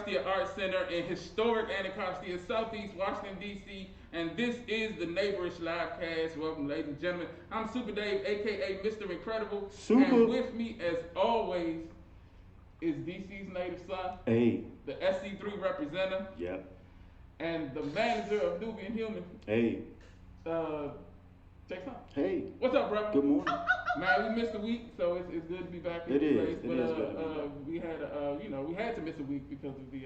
Anacostia Arts Center in historic Anacostia, Southeast Washington, D.C. And this is the Neighborish Livecast. Welcome, ladies and gentlemen. I'm Super Dave, a.k.a. Mr. Incredible. Super. And with me, as always, is DC's native son, Hey. the SC3 representative, Yep. and the manager of Nubian Human, Hey. Jason. Hey. What's up, bro? Good morning. Man, we missed a week, so it's good to be back in It the is. place. It But is good to be back. we had to miss a week because of the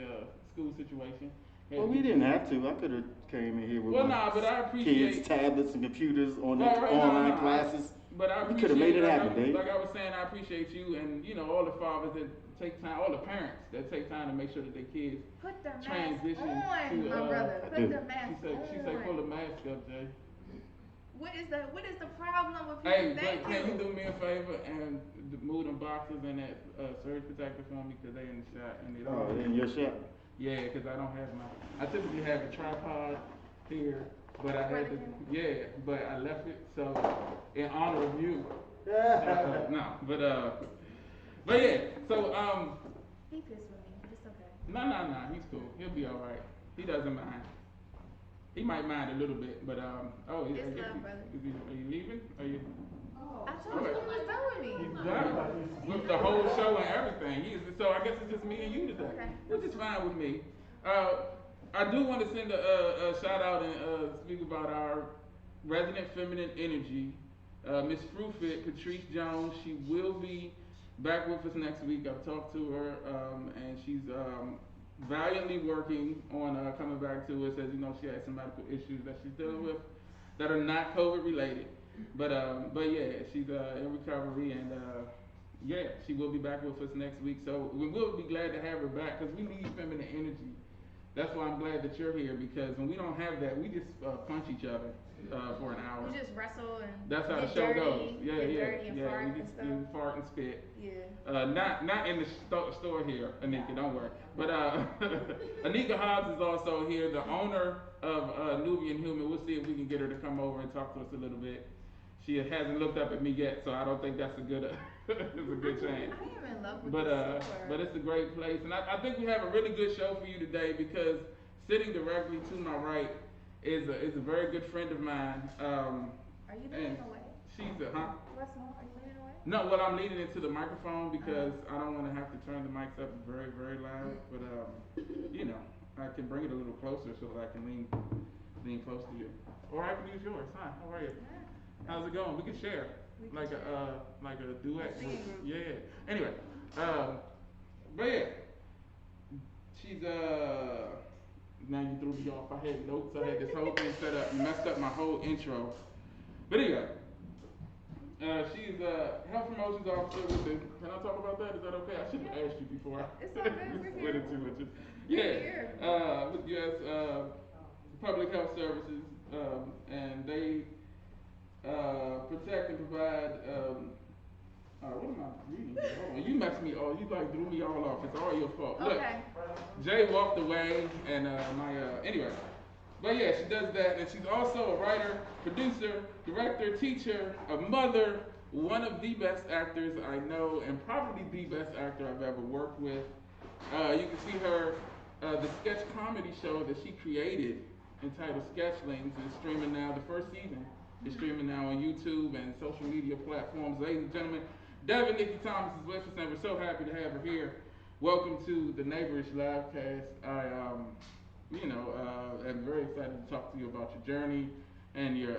school situation. Well, we didn't have to. I could have came in here with but I appreciate kids, tablets, and computers on their Right, online classes. But I We could have made it happen, Dave. Like I was saying, I appreciate you and all the fathers that take time, all the parents that take time to make sure that their kids put the mask transition on, to. my brother. Put the mask She said, pull the mask up, Jay. What is the problem with people? Hey, Thank but can you do me a favor and move them boxes and that surge protector for me because they in the shot and they don't. Oh, in your shop? Yeah, because I don't have I typically have a tripod here, but I had to. Yeah, but I left it so in honor of you. No, but yeah. So He pissed with me. It's okay. No, he's cool. He'll be all right. He doesn't mind. He might mind a little bit, but oh, It's love, brother. Are you leaving? Are you? I told you he was done with me. He's done with the whole show and everything. So I guess it's just me and you today, Okay. which is fine with me. I do want to send a shout out and speak about our resident feminine energy, Miss Fruitfit, Patrice Jones. She will be back with us next week. I've talked to her, and she's valiantly working on coming back to us. As you know, she has some medical issues that she's dealing with that are not COVID related. But yeah, she's in recovery, and yeah, she will be back with us next week. So we will be glad to have her back because we need feminine energy. That's why I'm glad that you're here, because when we don't have that, we just punch each other for an hour. We just wrestle and that's how the get show dirty, goes. Yeah, get yeah, dirty and yeah. fart We and just stuff. fart and spit. Yeah. Not in the store here, Anika. Don't worry. But Anika Hobbs is also here, the owner of Nubian Human. We'll see if we can get her to come over and talk to us a little bit. She hasn't looked up at me yet, so I don't think that's a good it's a good chance. I am in love with this store. But it's a great place, and I think we have a really good show for you today because sitting directly to my right is a very good friend of mine. Are you leaning away? She's a huh? What's wrong? Are you leaning away? No, well I'm leaning into the microphone because I don't want to have to turn the mics up very very loud, but I can bring it a little closer so that I can lean close to you, or I can use yours. Hi, how are you? Yeah. How's it going? We can share like a duet group. Yeah. Anyway, but yeah, she's now you threw me off. I had notes. I had this whole thing set up. You messed up my whole intro. But anyway, she's a health promotions officer with the. Can I talk about that? Is that okay? I should have asked you before. It's all good. We're here. Too much. Yeah. With U.S. Public Health Services, and they protect and provide. What am I reading? Hold on. You messed me all. You like threw me all off. It's all your fault. Okay. Look, Jay walked away, and anyway. But yeah, she does that, and she's also a writer, producer, director, teacher, a mother, one of the best actors I know, and probably the best actor I've ever worked with. You can see her, the sketch comedy show that she created, entitled Sketchlings, is streaming now. The first season is streaming now on YouTube and social media platforms. Ladies and gentlemen, Devin Nikki Thomas is with us, and we're so happy to have her here. Welcome to the Neighborish Livecast. I am very excited to talk to you about your journey and your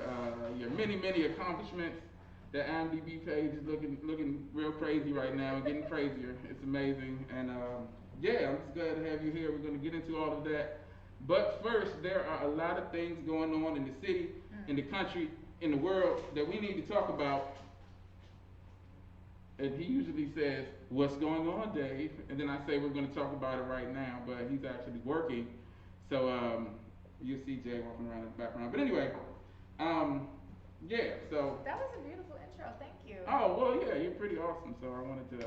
many accomplishments. The IMDb page is looking real crazy right now and getting crazier. It's amazing, and yeah, I'm just glad to have you here. We're going to get into all of that. But first, there are a lot of things going on in the city, in the country, in the world that we need to talk about. And he usually says, "What's going on, Dave?" And then I say, "We're going to talk about it right now," but he's actually working. So you see Jay walking around in the background. But anyway, yeah, so. That was a beautiful intro. Thank you. Oh, well, yeah, you're pretty awesome. So I wanted to,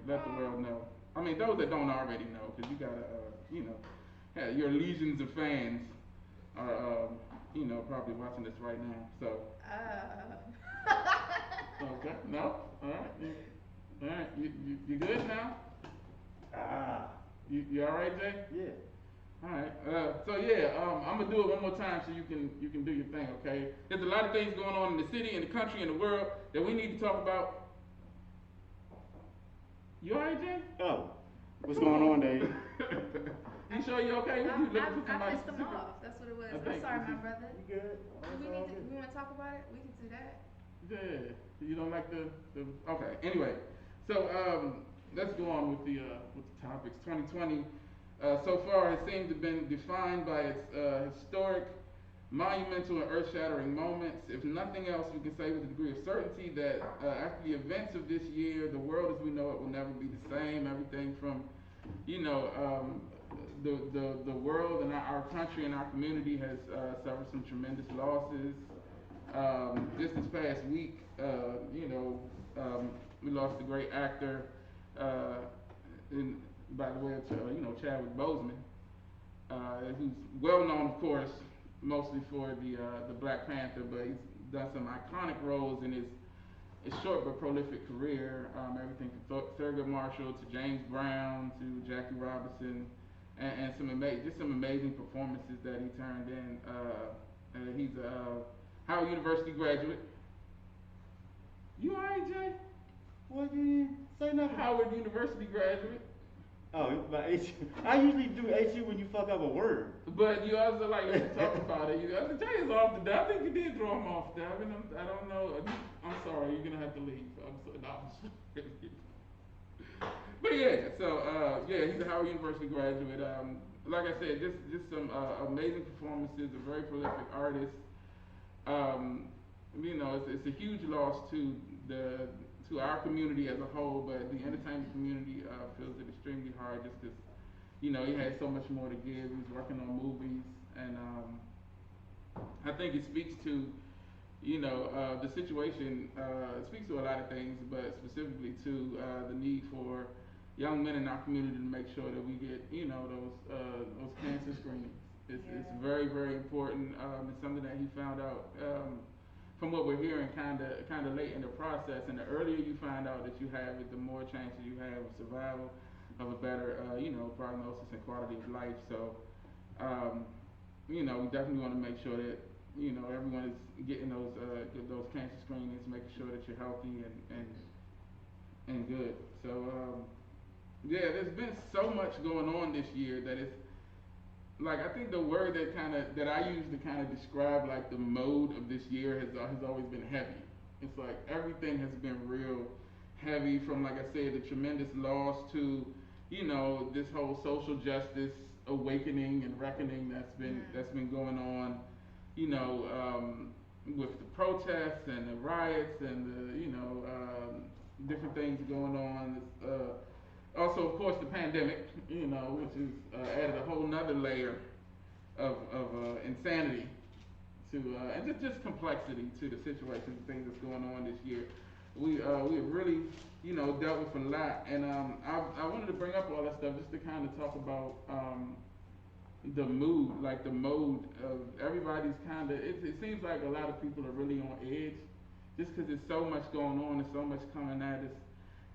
let the world know. I mean, those that don't already know, because you got to, your legions of fans are, probably watching this right now. So. Okay. No. All right. All right. You good now? You all right, Jay? Yeah. All right. So yeah, I'm gonna do it one more time so you can do your thing. Okay. There's a lot of things going on in the city, in the country, in the world that we need to talk about. You all right, Jay? Oh, what's going on, Dave? You sure you okay? You looking for I somebody pissed him specific? off. That's what it was. I think I'm sorry, this my is- brother. You good? We want to talk about it? We can do that. Yeah. You don't like the okay. Anyway, so let's go on with the topics. 2020 so far has seemed to have been defined by its historic, monumental, and earth-shattering moments. If nothing else, we can say with a degree of certainty that after the events of this year, the world as we know it will never be the same. Everything from, the world and our country and our community has suffered some tremendous losses. Just this past week, we lost a great actor, by the way of Chadwick Boseman, who's well known, of course, mostly for the Black Panther, but he's done some iconic roles in his short but prolific career. Everything from Thurgood Marshall to James Brown to Jackie Robinson, and some amazing performances that he turned in. He's a Howard University graduate. You alright, Jay? What, you didn't say nothing? Howard University graduate. Oh, my HU. I usually do HU when you fuck up a word. But you also like to talk about it. Jay is off the I think you did throw him off, Devin. I don't know. I'm sorry. You're gonna have to leave. I'm so no. But yeah, so he's a Howard University graduate. Like I said, just some amazing performances. A very prolific artist. It's a huge loss to our community as a whole, but the entertainment community feels it extremely hard just because, he had so much more to give. He was working on movies, and I think it speaks to, the situation. It speaks to a lot of things, but specifically to the need for young men in our community to make sure that we get, those cancer screenings. It's very, very important. It's something that he found out. From what we're hearing, kind of late in the process, and the earlier you find out that you have it, the more chances you have of survival, of a better, prognosis and quality of life. So, we definitely want to make sure that, everyone is getting those cancer screenings, making sure that you're healthy and good. So, there's been so much going on this year that it's. Like, I think the word that I use to kind of describe like the mode of this year has always been heavy. It's like everything has been real heavy, from, like I said, the tremendous loss to, this whole social justice awakening and reckoning that's been going on, with the protests and the riots and the different things going on. Also, of course, the pandemic, which has added a whole nother layer of insanity to, and just complexity to the situation and things that's going on this year. We have really, dealt with a lot, and I wanted to bring up all that stuff just to kind of talk about the mood, like the mode of everybody's kind of. It seems like a lot of people are really on edge, just because there's so much going on and so much coming at us,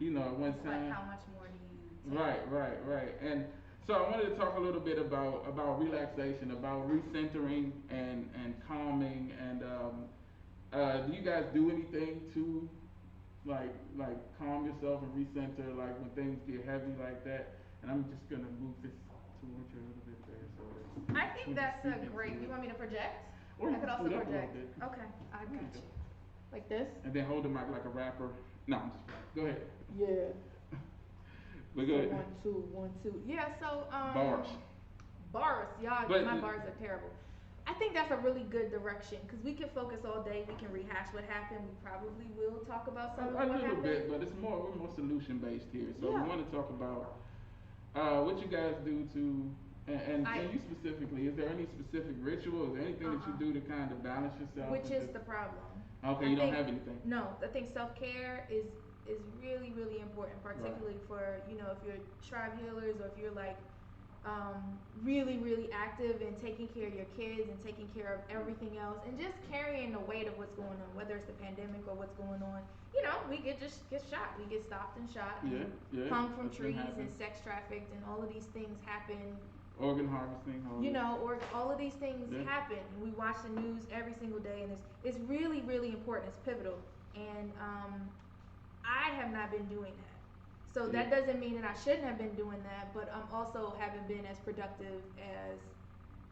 at one It's time. like how much more do you take? Right. And so I wanted to talk a little bit about relaxation, about recentering and calming, and do you guys do anything to like calm yourself and recenter, like when things get heavy like that? And I'm just gonna move this towards you a little bit there. So I think that's a great. You want me to project? Or I you could can also scoot up a little project. bit. Okay, I There you got go. you. Like this? And then hold the mic like a rapper. No, I'm just go ahead. Yeah. But go ahead. 1, 2, 1, 2. Yeah. So Bars. Bars, y'all. But My bars are terrible. I think that's a really good direction because we can focus all day. We can rehash what happened. We probably will talk about some of A what little happened. bit, but we're more solution based here. So Yeah. we want to talk about what you guys do to, and you specifically. Is there any specific ritual? Is there anything that you do to kind of balance yourself? Which is the problem. Okay, you don't have anything. No, I think self-care is really, really important, particularly for, if you're tribe healers or if you're like really, really active in taking care of your kids and taking care of everything else and just carrying the weight of what's going on, whether it's the pandemic or what's going on. You know, we just get shot. We get stopped and shot and hung from trees and sex trafficked and all of these things happen. Organ harvesting. You know, or all of these things happen. And we watch the news every single day, and it's really, really important. It's pivotal. And I have not been doing that. So that doesn't mean that I shouldn't have been doing that, but I'm also haven't been as productive as.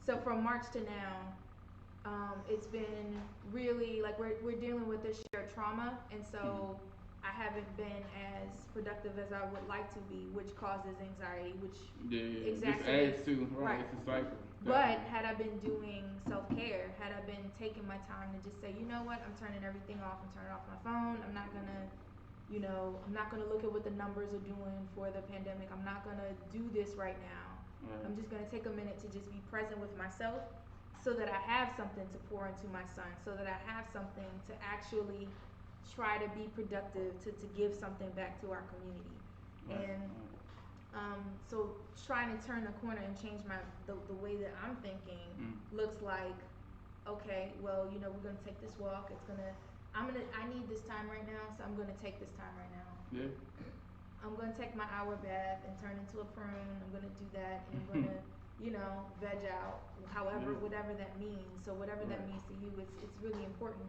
So from March to now, it's been really like we're dealing with this shared trauma, and so I haven't been as productive as I would like to be, which causes anxiety, which This adds exacerbates. to it's a cycle. But had I been doing self-care, had I been taking my time to just say, you know what, I'm turning everything off. I'm turning off my phone. I'm not gonna. You know, I'm not going to look at what the numbers are doing for the pandemic. I'm not going to do this right now. I'm just going to take a minute to just be present with myself so that I have something to pour into my son, so that I have something to actually try to be productive, to give something back to our community. And so trying to turn the corner and change the way that I'm thinking looks like, okay, well, you know, we're going to take this walk. I need this time right now, so I'm gonna take this time right now. Yeah. I'm gonna take my hour bath and turn into a prune. I'm gonna do that, and I'm gonna, you know, veg out. However, whatever that means. So whatever that means to you, it's really important.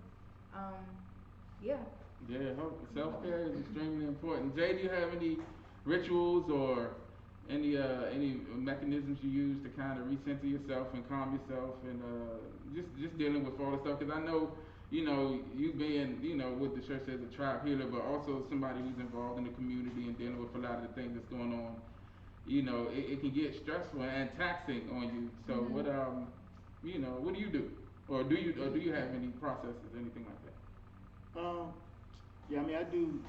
Yeah. Yeah. Self-care is extremely important. Jay, do you have any rituals or any mechanisms you use to kind of recenter yourself and calm yourself and just dealing with all the stuff? Because I know. You know, you being, you know, with the church as a tribe healer, but also somebody who's involved in the community and dealing with a lot of the things that's going on, you know, it can get stressful and taxing on you. So what, you know, what do you do? Or do you have any processes, anything like that? Yeah, I mean, I do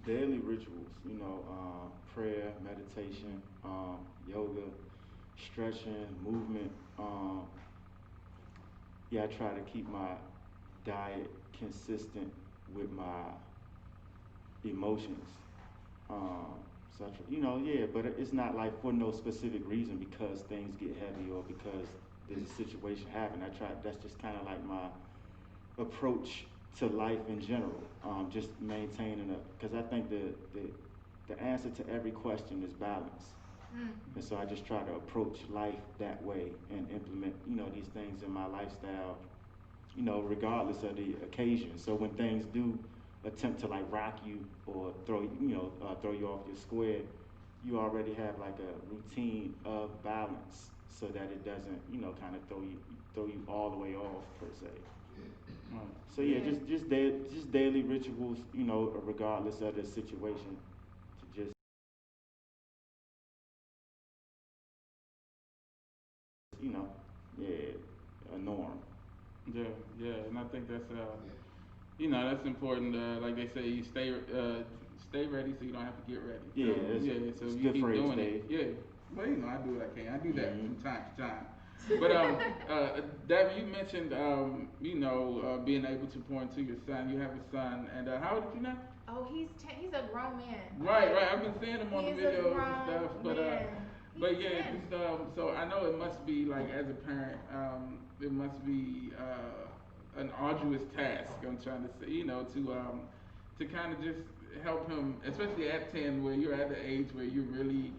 daily rituals, you know, prayer, meditation, yoga, stretching, movement. Yeah, I try to keep my diet consistent with my emotions. So you know, but it's not like for no specific reason because things get heavy or because there's a situation happen. That's just kind of like my approach to life in general. Just maintaining because I think the answer to every question is balance. And so I just try to approach life that way and implement, you know, these things in my lifestyle, you know, regardless of the occasion. So when things do attempt to like rock you or throw you off your square, you already have like a routine of balance so that it doesn't, you know, kind of throw you all the way off per se. So yeah, just daily rituals, you know, regardless of the situation, to just, you know, a norm. Yeah, and I think that's you know, that's important. Like they say, you stay ready so you don't have to get ready. Yeah, so it's you good keep phrase, doing Dave. it. Yeah, well, you know, I do what I can. I do that from time to time. But Devin, you mentioned you know, being able to pour into your son. You have a son, and how old is he now? Oh, he's a grown man. Right. I've been seeing him on the videos and stuff, but yeah, 10. so I know it must be like as a parent, it must be an arduous task. I'm trying to say, you know, to kind of just help him, especially at 10, where you're at the age where you're really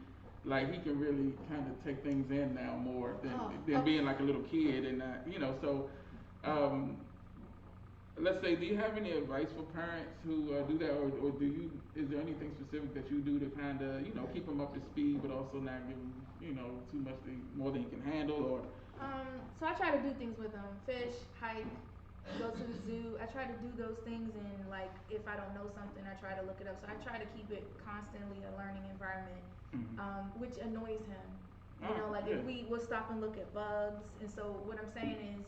like he can really kind of take things in now more than being like a little kid, and you know, so. Let's say, do you have any advice for parents who do that, or is there anything specific that you do to kind of, you know, keep them up to speed, but also not give them, you know, too much more than he can handle, or? So I try to do things with them: fish, hike, go to the zoo. I try to do those things, and like if I don't know something, I try to look it up. So I try to keep it constantly a learning environment, which annoys him. You know, like if we'll stop and look at bugs, and so what I'm saying is,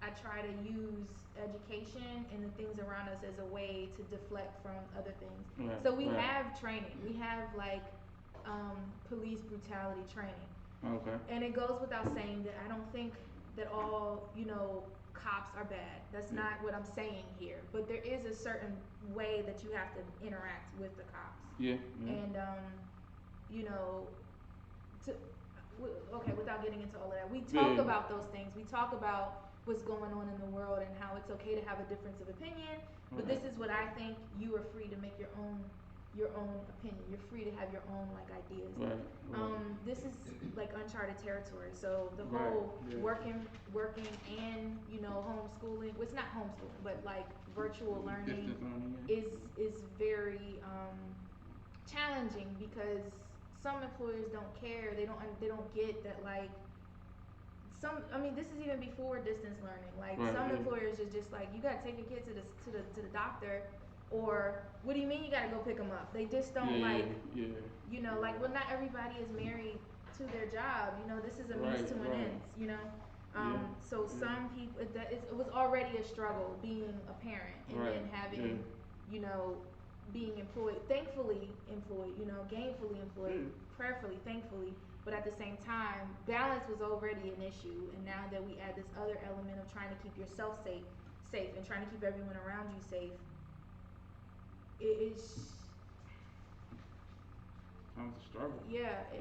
I try to use education and the things around us as a way to deflect from other things. Right, so we have training. We have like police brutality training. Okay. And it goes without saying that I don't think that all, you know, cops are bad. That's not what I'm saying here. But there is a certain way that you have to interact with the cops. Yeah. And you know, okay, without getting into all of that, we talk Yeah. about those things. We talk about what's going on in the world and how it's okay to have a difference of opinion. But Right. this is what I think. You are free to make your own opinion. You're free to have your own like ideas. Right. Right. This is like uncharted territory. So the Right, whole yeah. working and homeschooling. Well, it's not homeschooling, but like virtual learning Distance learning. Yeah. is very challenging because some employers don't care. They don't get that like this is even before distance learning. Like Right, some yeah. employers are just like, you gotta take your kid to the doctor, or what do you mean you gotta go pick them up? They just don't Yeah. like, well, not everybody is married to their job. This is a means Right, to an right. end. Yeah, So yeah. some people it was already a struggle being a parent and Right, then having being employed, thankfully employed, gainfully employed, Yeah. prayerfully, thankfully. But at the same time, balance was already an issue, and now that we add this other element of trying to keep yourself safe, and trying to keep everyone around you safe, it is, Sounds a struggle. yeah. Yeah.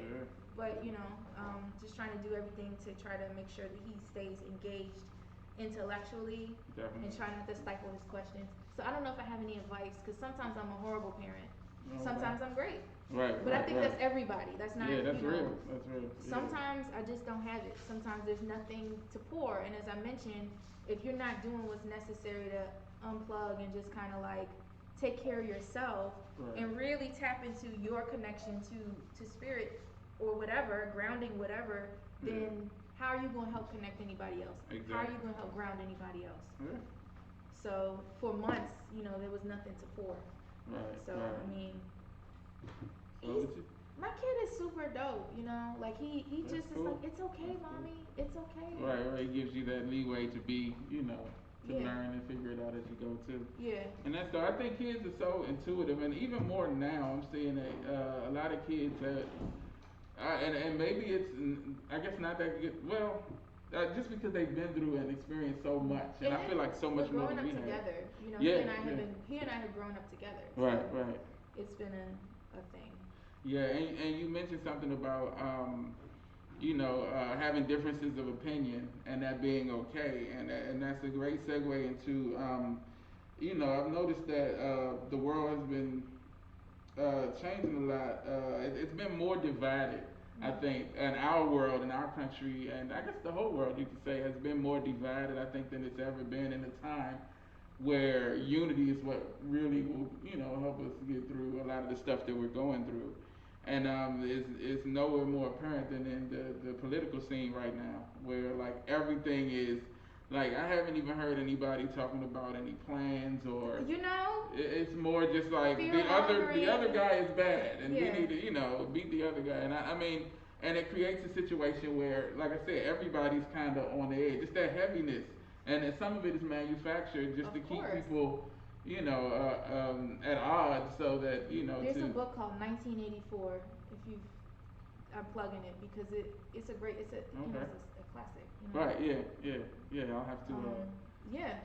But just trying to do everything to try to make sure that he stays engaged intellectually, Definitely. and try not to stifle his questions. So I don't know if I have any advice, because sometimes I'm a horrible parent, Okay. sometimes I'm great. Right. But right, I think right. that's everybody. That's not, Yeah, that's real. That's real. Yeah. Sometimes I just don't have it. Sometimes there's nothing to pour. And as I mentioned, if you're not doing what's necessary to unplug and just kind of like take care of yourself, Right. and really tap into your connection to spirit or whatever, grounding whatever, then how are you going to help connect anybody else? Exactly. How are you going to help ground anybody else? Yeah. So for months, there was nothing to pour. Right. So right. I mean, So he's, what you- my kid is super dope, like he That's just cool. is like, it's okay, That's cool. mommy, it's okay. Right. Right. It gives you that leeway to be, to Yeah. learn and figure it out as you go too. Yeah. And that's so. I think kids are so intuitive, and even more now. I'm seeing a lot of kids that, and maybe it's, I guess not that good. Well, just because they've been through and experienced so much, and I feel like so much we're more growing than up we have. together. Yeah, He and I have grown up together. Right. So Right. it's been a thing. Yeah, and you mentioned something about having differences of opinion and that being okay, and that's a great segue into I've noticed that the world has been changing a lot. It's been more divided, I think, in our world, in our country, and I guess the whole world, you could say, has been more divided, I think, than it's ever been in a time where unity is what really will, help us get through a lot of the stuff that we're going through. And it's nowhere more apparent than in the political scene right now, where like everything is, like I haven't even heard anybody talking about any plans or. It's more just like the other guy is bad, and we need to beat the other guy. And I mean, and it creates a situation where, like I said, everybody's kind of on the edge. It's that heaviness, and then some of it is manufactured just to keep people, at odds, so that There's a book called 1984. I'm plugging it because it's a classic. Right. Yeah. I'll have to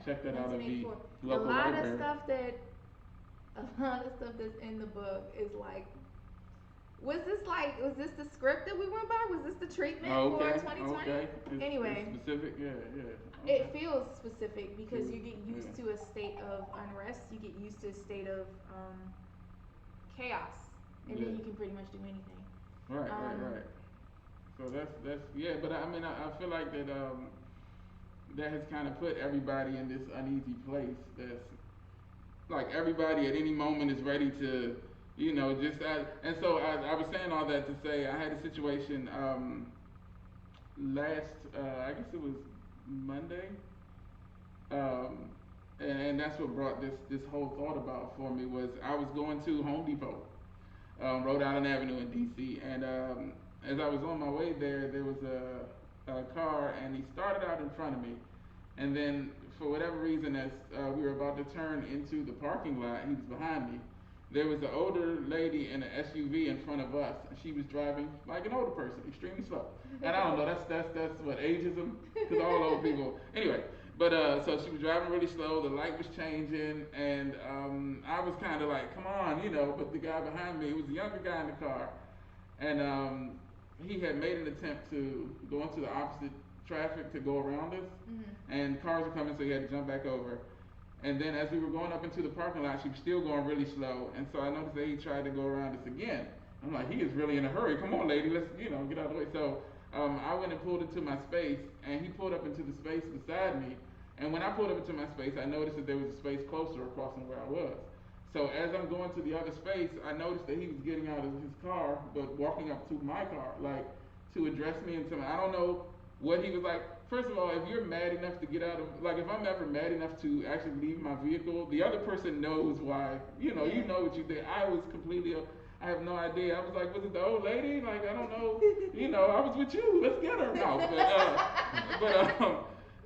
check that out at the 1984. local A lot library. of stuff that's in the book is like. Was this the script that we went by? Was this the treatment for 2020? Okay. Anyway. It's specific. Yeah. It Okay. feels specific because you get used to a state of unrest. You get used to a state of chaos, and then you can pretty much do anything. Right. So that's yeah, but I mean I feel like that that has kind of put everybody in this uneasy place. That's like everybody at any moment is ready to, and so I was saying all that to say I had a situation last I guess it was Monday, and that's what brought this whole thought about for me. Was I was going to Home Depot, Rhode Island Avenue in DC, and as I was on my way there was a car, and he started out in front of me, and then for whatever reason, as we were about to turn into the parking lot, he was behind me. There was an older lady in an SUV in front of us, and she was driving like an older person, extremely slow. And I don't know, that's what ageism, because all old people. Anyway, but so she was driving really slow. The light was changing, and I was kind of like, come on, but the guy behind me, it was a younger guy in the car, and he had made an attempt to go into the opposite traffic to go around us, and cars were coming, so he had to jump back over. And then as we were going up into the parking lot, she was still going really slow, and so I noticed that he tried to go around us again. I'm like, he is really in a hurry. Come on, lady, let's get out of the way. So I went and pulled into my space, and he pulled up into the space beside me. And when I pulled up into my space, I noticed that there was a space closer across from where I was. So as I'm going to the other space, I noticed that he was getting out of his car, but walking up to my car, like to address me and I don't know what he was like. First of all, if you're mad enough to get out of, like if I'm ever mad enough to actually leave my vehicle, the other person knows why. You know what you did. I was completely, I have no idea. I was like, was it the old lady? Like, I don't know. I was with you. Let's get her. No,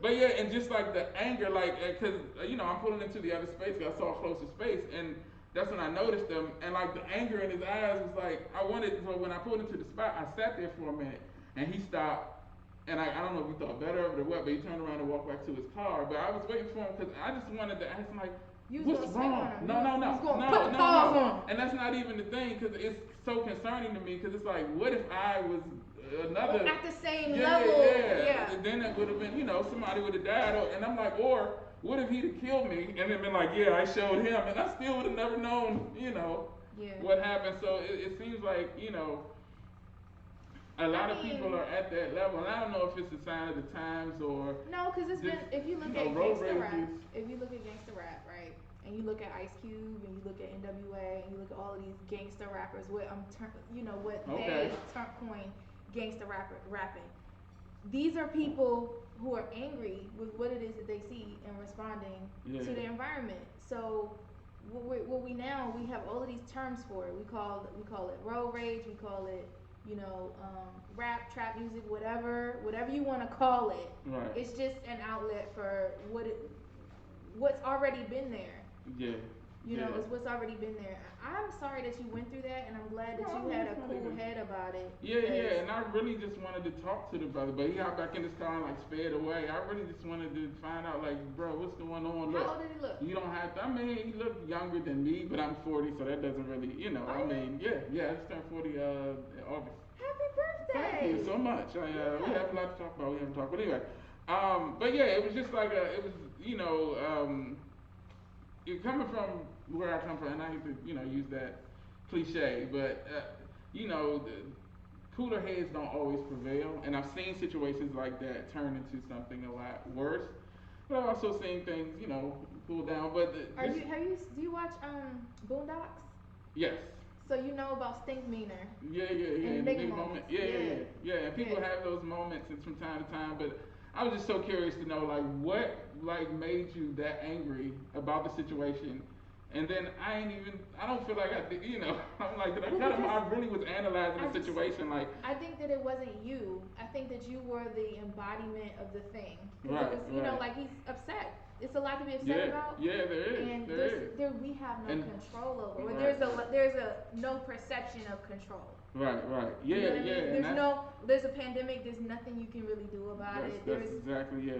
but yeah, and just like the anger, like, cause I'm pulling into the other space, cause I saw a closer space, and that's when I noticed him, and like the anger in his eyes was like, so when I pulled into the spot, I sat there for a minute, and he stopped, and I don't know if he thought better of it or what, but he turned around and walked back to his car, but I was waiting for him, cause I just wanted to ask him, like, what's wrong? No. And that's not even the thing, cause it's so concerning to me, cause it's like, what if I was another at the same level? Yeah. Then it would have been, somebody would have died, and I'm like, or what if he'd have killed me and then been like, yeah, I showed him, and I still would have never known, what happened. So it seems like, a lot of people are at that level, and I don't know if it's a sign of the times or no, because it's been, if you look at gangster rap, right, and you look at Ice Cube and you look at NWA and you look at all of these gangster rappers, what they coined gangster rapping. These are people who are angry with what it is that they see and responding to the environment. So we have all of these terms for it. We call it road rage. We call it rap, trap music, whatever you want to call it. Right. It's just an outlet for what's already been there. Yeah. It's what's already been there. I'm sorry that you went through that, and I'm glad that you had a cool head about it. Yeah, and I really just wanted to talk to the brother, but he got back in his car and sped away. I really just wanted to find out, bro, what's going on? How old did he look? You don't have to. I mean, he looked younger than me, but I'm 40, so that doesn't really, I just turned 40 in August. Happy birthday! Thank you so much. We have a lot to talk about. We haven't talked, but anyway, but yeah, it was just like it coming from where I come from, and I hate to, use that cliche, but, the cooler heads don't always prevail, and I've seen situations like that turn into something a lot worse, but I've also seen things, cool down, but... Do you watch, Boondocks? Yes. So you know about Stink Meaner? Yeah, and big moment. Yeah, and people have those moments from time to time, but I was just so curious to know, what, made you that angry about the situation, and then I don't feel like I did, I'm like, I really was analyzing the situation, I think that it wasn't you. I think that you were the embodiment of the thing. Right, he's upset. It's a lot to be upset about. Yeah, there is. And we have no control over. Right. There's no perception of control. Right. Yeah, you know what I mean? There's a pandemic. There's nothing you can really do about it. That's exactly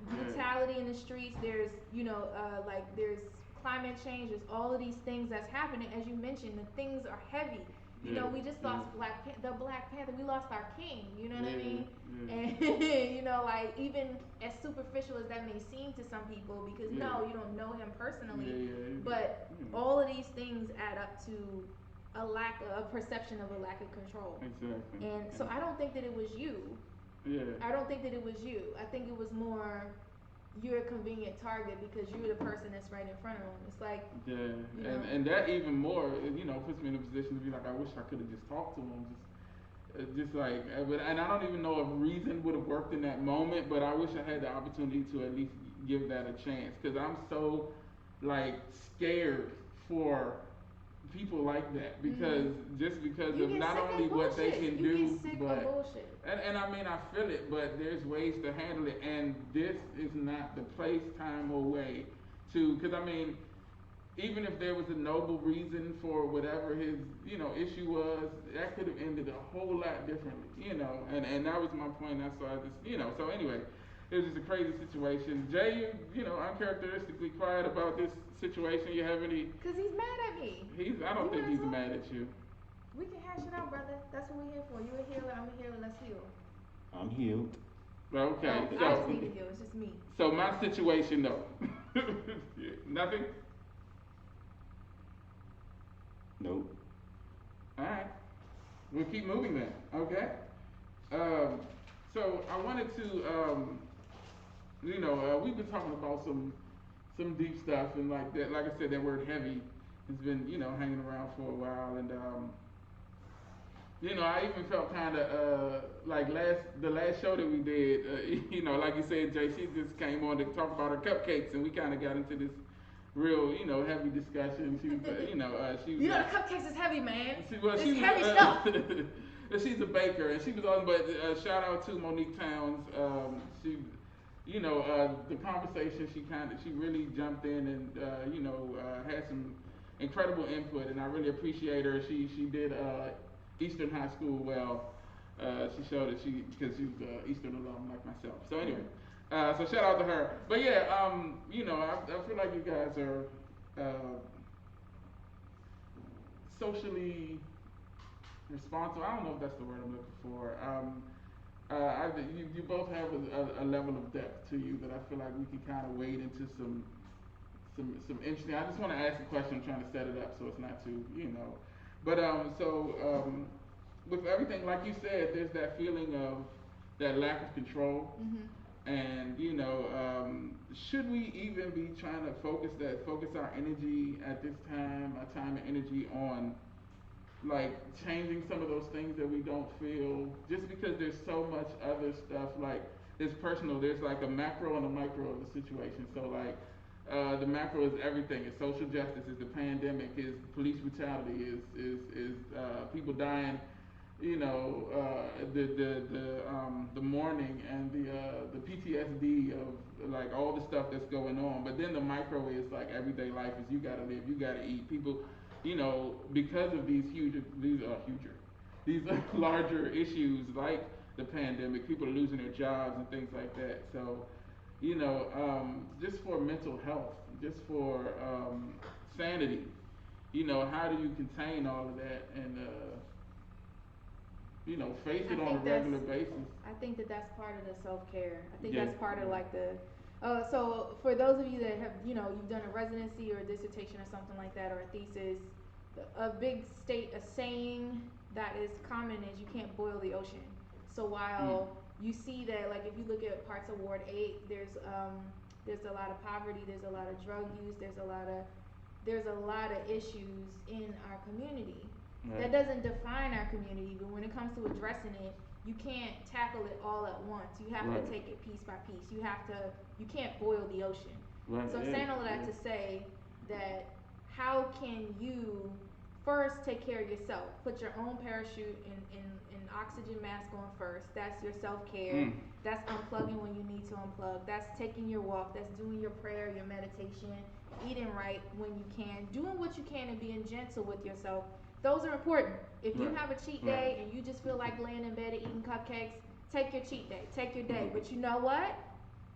brutality in the streets. There's there's climate change. There's all of these things that's happening. As you mentioned, the things are heavy. We just lost the Black Panther. We lost our king. You know what I mean? Yeah. And even as superficial as that may seem to some people, because you don't know him personally, but all of these things add up to a perception of a lack of control. Exactly. And so I don't think that it was you. Yeah. I don't think that it was you. I think it was more you're a convenient target because you're the person that's right in front of them. It's like and that even more, puts me in a position to be like, I wish I could have just talked to him, and I don't even know if reason would have worked in that moment, but I wish I had the opportunity to at least give that a chance, because I'm so scared for people like that, because of not only what they can do, but and I mean, I feel it, but there's ways to handle it, and this is not the place, time, or way to, because I mean, even if there was a noble reason for whatever his, issue was, that could have ended a whole lot differently, and that was my point. That's why I just, so anyway, it was just a crazy situation. Jay, uncharacteristically quiet about this situation. You have any? Because he's mad at me. I don't think he's mad at you. We can hash it out, brother. That's what we're here for. You a healer, I'm a healer. Let's heal. I'm healed. Okay, Oh, I just need to heal. It's just me. so my situation though, nothing. Nope. All right, we'll keep moving then. Okay. Um, so I wanted to, we've been talking about some deep stuff and like that. Like I said, that word heavy has been hanging around for a while, and I even felt kind of like the last show that we did. Like you said, Jay, she just came on to talk about her cupcakes, and we kind of got into this real, heavy discussion. She was, she was. You know the cupcakes is heavy, man. It's heavy stuff. She's a baker, and she was on. But shout out to Monique Towns. She, the conversation. She really jumped in and had some incredible input, and I really appreciate her. She did Eastern High School well. She showed that because she was Eastern alum like myself. So anyway, so shout out to her. But yeah, I feel like you guys are socially responsible. I don't know if that's the word I'm looking for. You both have a level of depth to you that I feel like we can kind of wade into some interesting. I just want to ask a question. I'm trying to set it up so it's not too, But with everything, like you said, there's that feeling of that lack of control. Mm-hmm. And should we even be trying to focus our energy at this time, our time and energy on like changing some of those things that we don't feel, just because there's so much other stuff, like there's personal, there's like a macro and a micro of the situation. So like the macro is everything. It's social justice. It's the pandemic. Is police brutality. Is people dying. The mourning and the PTSD of like all the stuff that's going on. But then the micro is like everyday life. Is you gotta live. You gotta eat. People, because of these larger issues like the pandemic, people are losing their jobs and things like that. So. Just for mental health, just for sanity, how do you contain all of that and, face it on a regular basis? I think that's part of the self-care. I think Yeah. that's part of like the, so for those of you that have, you've done a residency or a dissertation or something like that, or a thesis, a saying that is common is you can't boil the ocean. So while you see that, like if you look at parts of Ward 8, there's a lot of poverty, there's a lot of drug use, there's a lot of issues in our community. Right. That doesn't define our community, but when it comes to addressing it, you can't tackle it all at once. You have Right. to take it piece by piece. You can't boil the ocean. Right. So I'm saying all of that to say that how can you first take care of yourself? Put your own parachute and oxygen mask on first. That's your self-care. That's unplugging when you need to unplug. That's taking your walk. That's doing your prayer, your meditation, eating right when you can, doing what you can and being gentle with yourself. Those are important. If you Right. have a cheat day and you just feel like laying in bed and eating cupcakes, take your cheat day. Take your day. But you know what?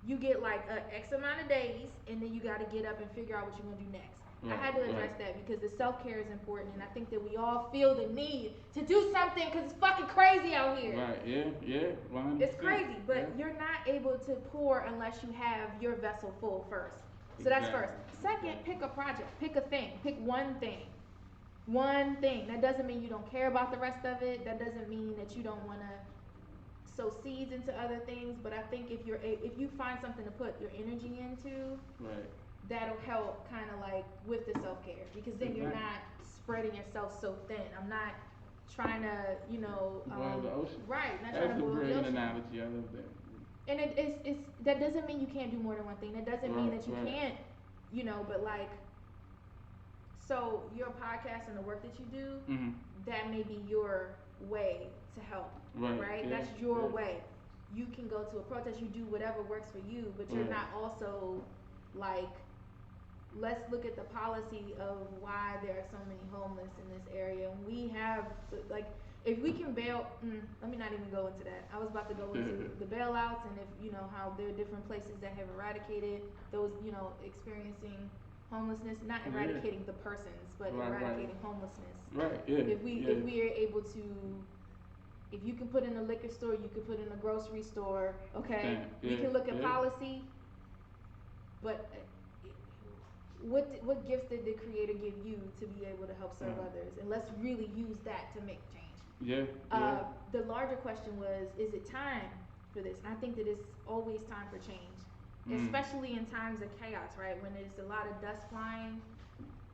You get like X amount of days, and then you got to get up and figure out what you're going to do next. Right, I had to address right. that because the self-care is important, and I think that we all feel the need to do something because it's fucking crazy out here. Right, yeah, 100%. It's crazy, but Yeah. you're not able to pour unless you have your vessel full first. So that's Exactly. first. Second, pick a project, pick a thing, pick one thing. One thing. That doesn't mean you don't care about the rest of it. That doesn't mean that you don't want to sow seeds into other things. But I think if you find something to put your energy into, Right. that'll help kind of like with the self-care, because then you're Exactly. not spreading yourself so thin. I'm not trying to, Boil the ocean. right, not That's trying a to boil the brilliant ocean. analogy. I love that. And it's that doesn't mean you can't do more than one thing. That doesn't mean Right, that you right. can't, but like, so your podcast and the work that you do, Mm-hmm. that may be your way to help, Right. Yeah, That's your yeah. way. You can go to a protest, you do whatever works for you, but you're Right. not also like, let's look at the policy of why there are so many homeless in this area. And we have, like, if we can let me not even go into that. I was about to go into the bailouts and if, how there are different places that have eradicated those, experiencing homelessness, not Yeah. eradicating the persons, but Right, right. eradicating homelessness. Right. Yeah. If we are able to, if you can put in a liquor store, you can put in a grocery store. Okay, Yeah, we can look at yeah. policy, but what gifts did the Creator give you to be able to help serve others? And let's really use that to make change. Yeah. Yeah. The larger question was, is it time for this? And I think that it's always time for change, especially in times of chaos, right? When there's a lot of dust flying.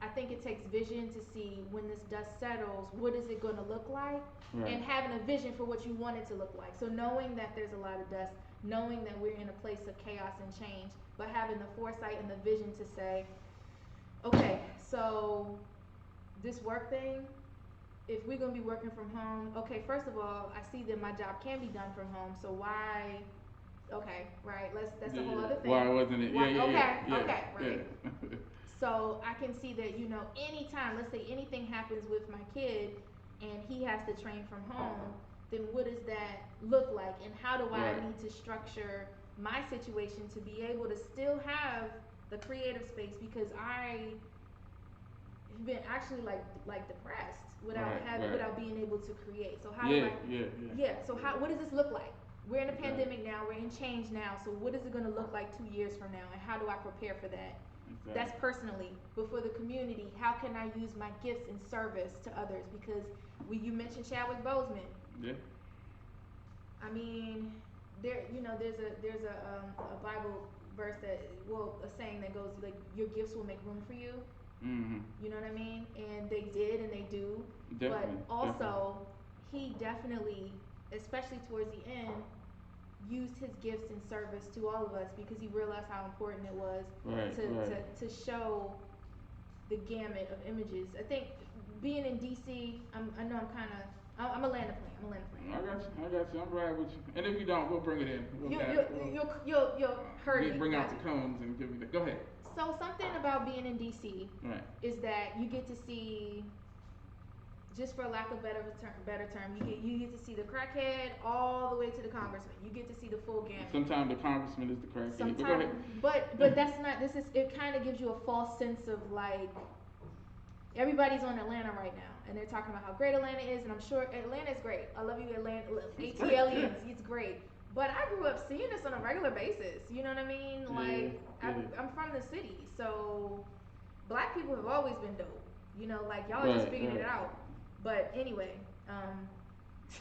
I think it takes vision to see when this dust settles, what is it going to look like? Right. And having a vision for what you want it to look like. So knowing that there's a lot of dust, knowing that we're in a place of chaos and change, but having the foresight and the vision to say, okay, so this work thing, if we're going to be working from home, okay, first of all, I see that my job can be done from home, so why, okay, right, that's a whole other thing. Why wasn't it? Okay, right. So I can see that, anytime, let's say anything happens with my kid and he has to train from home, then what does that look like? And how do I need to structure my situation to be able to still have the creative space? Because I have been actually like depressed without being able to create. So how do I so what does this look like? We're in a pandemic now, we're in change now, so what is it going to look like 2 years from now, and how do I prepare for that? Exactly. That's personally, but for the community, how can I use my gifts in service to others? Because you mentioned Chadwick Boseman. Yeah. I mean, there's a Bible verse a saying that goes like, your gifts will make room for you. Mm-hmm. You know what I mean? And they did, and they do. Definitely. But also, he definitely, especially towards the end, used his gifts in service to all of us because he realized how important it was to show the gamut of images. I think being in DC, I'm a land of plane. I got you. I'm right with you. And if you don't, we'll bring it in. You'll hurt me. Bring out the cones and give me that. Go ahead. So something about being in DC is that you get to see, just for lack of better term, you get to see the crackhead all the way to the congressman. You get to see the full gamut. Sometimes the congressman is the crackhead. But go ahead. But that's not. It kind of gives you a false sense of like, everybody's on Atlanta right now, and they're talking about how great Atlanta is, and I'm sure Atlanta's great. I love you, Atlanta. ATLians, it's great. But I grew up seeing this on a regular basis. You know what I mean? Like, I'm from the city, so black people have always been dope. Y'all just figured it out. But anyway,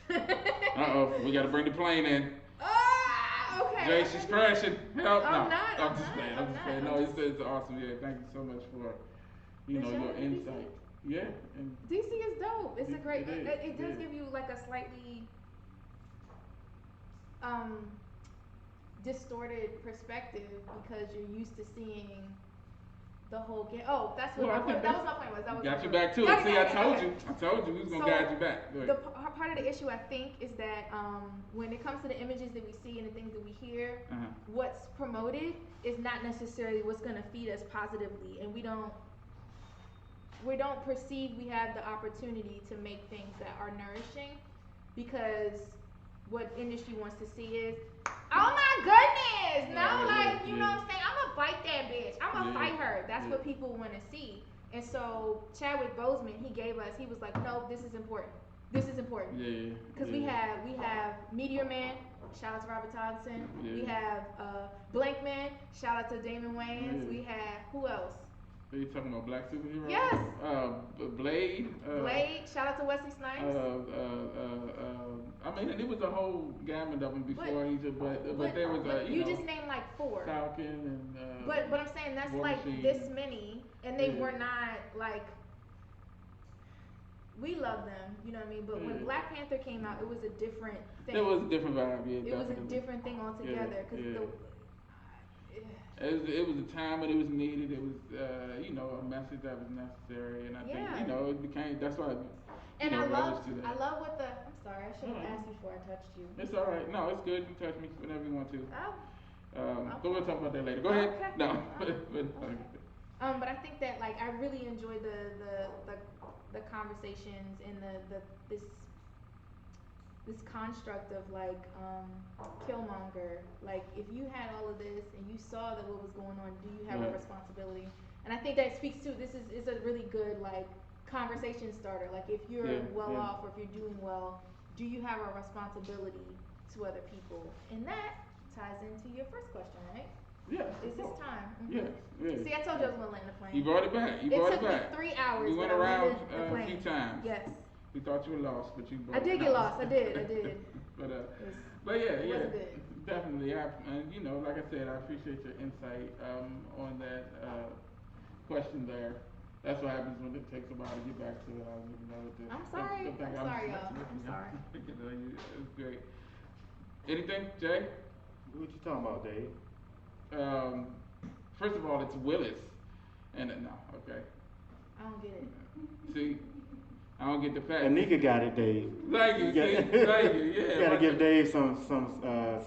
we gotta bring the plane in. Okay. Jay, she's crashing. Help! I'm just playing. No, it's awesome. Yeah, thank you so much for, your insight. Yeah. And DC is dope. It's a great. It does Yeah. give you like a slightly distorted perspective because you're used to seeing the whole game. Oh, that's what that was my point. Got you back to it. See, I told you we was gonna guide you back. The part of the issue, I think, is that when it comes to the images that we see and the things that we hear, what's promoted is not necessarily what's gonna feed us positively, and we don't perceive we have the opportunity to make things that are nourishing, because what industry wants to see is, oh my goodness, you know what I'm saying? I'm gonna fight that bitch. I'm gonna fight her. That's what people want to see. And so Chadwick Boseman, he was like, no, this is important. This is important. Because we have Meteor Man, shout out to Robert Thompson. We have Blank Man, shout out to Damon Wayans. We have, who else? Are you talking about black superheroes? Yes. Blade. Blade. Shout out to Wesley Snipes. I mean, and it was a whole gamut of them before he did, but there was you just named like 4. Falcon and. But I'm saying that's like Machine. This many, and they were not like. We love them, you know what I mean. But when Black Panther came out, it was a different thing. It was a different vibe. Yeah, it was a different thing altogether because it was a time when it was needed. It was, a message that was necessary, and I think, it became. That's why. And I love what the. I'm sorry, I should have asked before I touched you. It's all right. No, it's good. You touch me whenever you want to. Okay. But we'll talk about that later. Go ahead. Okay. No. But I think that I really enjoy the conversations and this construct of Killmonger. Like, if you had all of this and you saw that what was going on, do you have a responsibility? And I think that speaks to this is a really good like conversation starter. Like if you're Yeah, well yeah. off or if you're doing well, do you have a responsibility to other people? And that ties into your first question, right? Yes. Is of this course. time? Yes. Yes. See, I told you I was gonna land the plane. You brought it back. You It brought took it back. me 3 hours. We went but I around landed the a plane. few times. Yes. We thought you were lost, but you brought I did it get back. lost. I did. but It but yeah, it yeah, wasn't good. definitely. And you know, like I said, I appreciate your insight on that question there. That's what happens when it takes a while to get back to it. You know, I'm sorry. I'm sorry, y'all. I'm sorry. You know, it's great. Anything, Jay? What you talking about, Dave? First of all, it's Willis, and no, okay. I don't get it. See, I don't get the fact. Anika got it, Dave. Thank you, Yeah. see? Thank you, yeah. You gotta give Dave some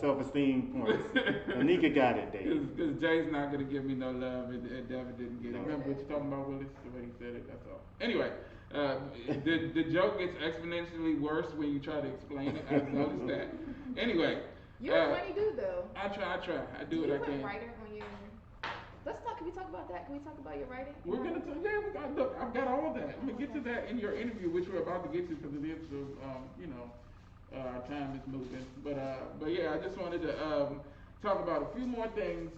self-esteem points. Anika got it, Dave. Because Jay's not going to give me no love, and Devin didn't get it. No. Remember what you're talking about, Willis? The way he said it, that's all. Anyway, the joke gets exponentially worse when you try to explain it. I've noticed that. Anyway. You're a funny dude, though. I try. I do what I can. You a writer on your... Let's talk. Can we talk about that? Can we talk about your writing? We're gonna talk. Yeah, look. I've got all that. I'm gonna get to that in your interview, which we're about to get to because it is the, our time is moving. But yeah, I just wanted to talk about a few more things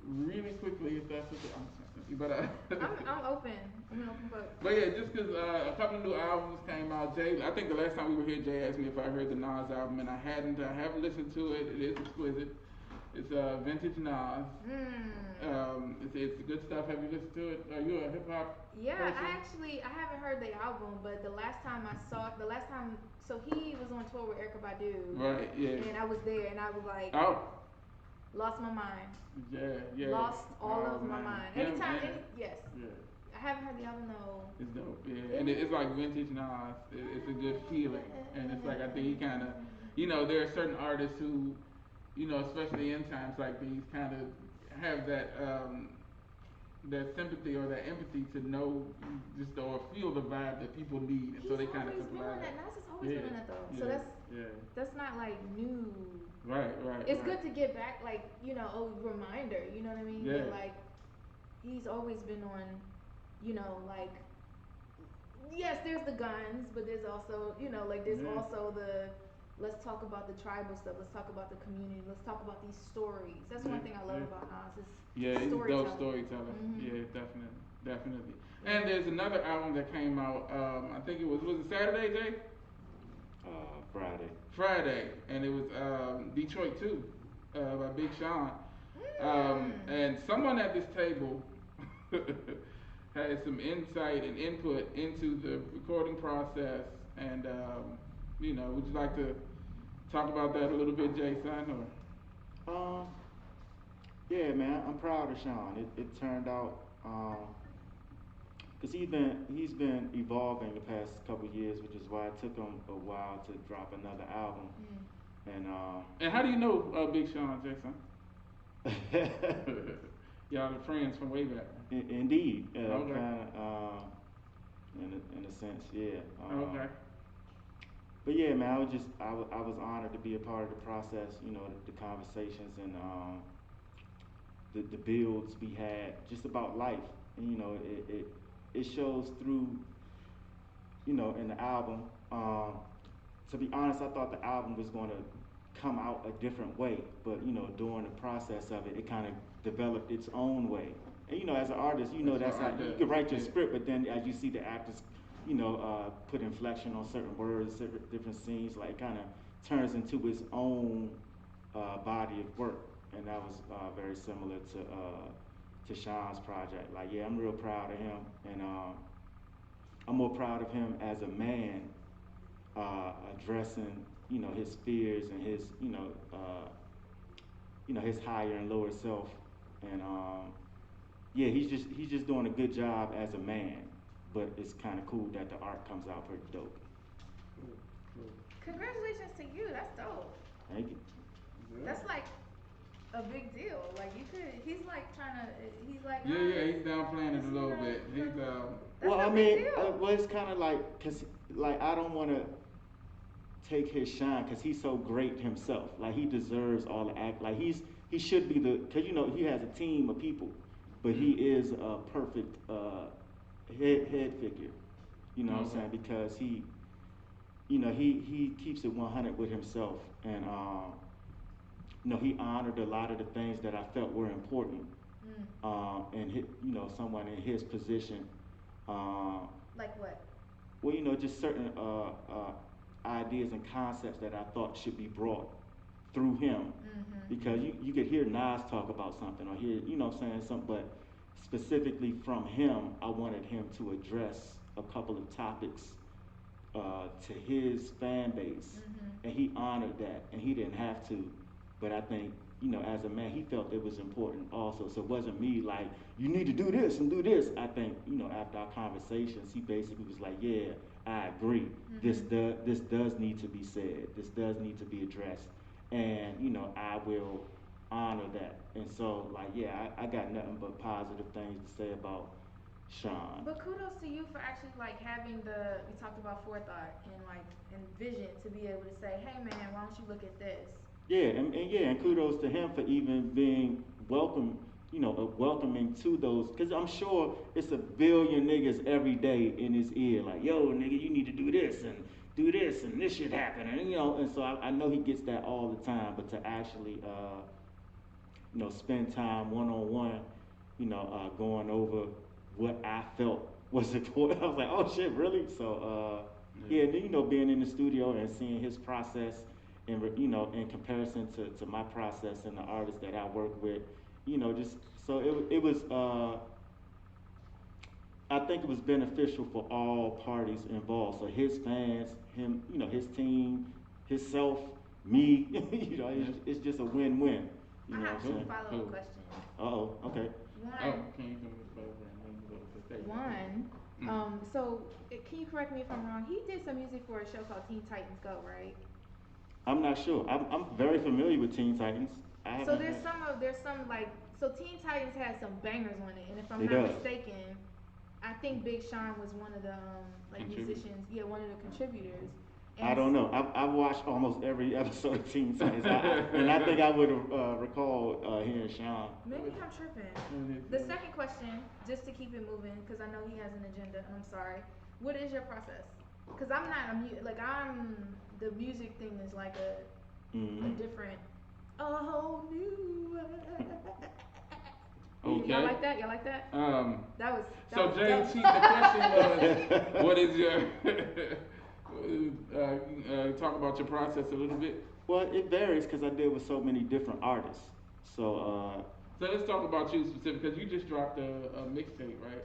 really quickly, if that's okay. But I'm open. I'm an open book. But yeah, just because a couple of new albums came out. Jay, I think the last time we were here, Jay asked me if I heard the Nas album, and I hadn't. I haven't listened to it. It is exquisite. It's vintage Nas. It's good stuff. Have you listened to it? Are you a hip hop? Yeah, person? I haven't heard the album, but the last time, so he was on tour with Erykah Badu. Right. Yeah. And I was there, and I was like, lost my mind. Yeah. Lost all of my mind. Anytime, yes. Yeah. I haven't heard the album though. It's dope. Yeah. And it's like vintage Nas. It's a good feeling, and it's like I think he kind of, there are certain artists who, especially in times like these, kind of have that that sympathy or that empathy to know or feel the vibe that people need, and so they kind of supply that. Nas has always been on that though. Yeah, So that's not like new. Right. It's good to get back, like reminder. You know what I mean? Yeah. But, like he's always been on, like yes, there's the guns, but there's also there's also the. Let's talk about the tribal stuff. Let's talk about the community. Let's talk about these stories. That's one thing I love about Nas. He's a dope storyteller. Mm-hmm. Yeah, definitely. And there's another album that came out. I think it was it Saturday, Jay? Friday, and it was Detroit 2 by Big Sean. And someone at this table had some insight and input into the recording process. And would you like to talk about that a little bit, Jason? Or? Yeah, man, I'm proud of Sean. It turned out, because he's been evolving the past couple of years, which is why it took him a while to drop another album. And how do you know Big Sean, Jason? Y'all are friends from way back. Indeed. Okay. Kinda, in a sense, yeah. Okay. But yeah, man, I was honored to be a part of the process. The conversations and the builds we had just about life. And it shows through. In the album. To be honest, I thought the album was going to come out a different way, but during the process of it, it kind of developed its own way. And as an artist, that's how you can write your script, but then as you see the actors, put inflection on certain words, different scenes, like it kind of turns into its own body of work, and that was very similar to Sean's project. Like, yeah, I'm real proud of him, and I'm more proud of him as a man addressing, his fears and his, his higher and lower self, and yeah, he's just doing a good job as a man. But it's kind of cool that the art comes out pretty dope. Cool. Congratulations to you. That's dope. Thank you. That's like a big deal. Like he's like trying to. He's like. Yeah, he's downplaying it a little bit. He's Well, I mean, well, it's kind of like, cause like I don't want to take his shine, cause he's so great himself. Like he deserves all the act. Like he should be cause he has a team of people. but he is a perfect head figure. You know what I'm Okay. saying? Because he keeps it 100 with himself, and he honored a lot of the things that I felt were important, and someone in his position. Like what? Well, just certain ideas and concepts that I thought should be brought through him, because you could hear Nas talk about something or hear, what I'm saying, something, but specifically from him, I wanted him to address a couple of topics to his fan base, and he honored that, and he didn't have to, but I think, as a man, he felt it was important also. So it wasn't me like, you need to do this and do this. I think, after our conversations, he basically was like, yeah, I agree. This does need to be said. This does need to be addressed, and I will honor that. And so, like, yeah, I got nothing but positive things to say about Sean. But kudos to you for actually like having we talked about forethought and vision to be able to say, hey man, why don't you look at this? Yeah, and kudos to him for even being welcome, welcoming to those, because I'm sure it's a billion niggas every day in his ear, like, yo, nigga, you need to do this and this should happen, and so I know he gets that all the time, but to actually, spend time one-on-one, going over what I felt was important, I was like, oh shit, really? So, yeah, and then, being in the studio and seeing his process, and in comparison to my process and the artists that I work with, just so it was. I think it was beneficial for all parties involved. So his fans, him, his team, himself, me. It's just a win-win. You I know have what I'm two saying? follow-up questions. Okay. One, Can you come this over and then go to the stage? so can you correct me if I'm wrong? He did some music for a show called Teen Titans Go, right? I'm not sure. I'm very familiar with Teen Titans. So there's some like, so Teen Titans has some bangers on it, and if I'm It not does. mistaken, I think Big Sean was one of the musicians, one of the contributors. I don't know. I've watched almost every episode of Teen Titans, and I think I would have recalled hearing Sean. Maybe I'm tripping. The second question, just to keep it moving, because I know he has an agenda, and I'm sorry. What is your process? Because I'm not the music thing is like a different, a whole new. Okay. Y'all like that? Y'all like that? So James, the question was, what is your talk about your process a little bit? Well, it varies because I deal with so many different artists. So let's talk about you specific, because you just dropped a mixtape, right?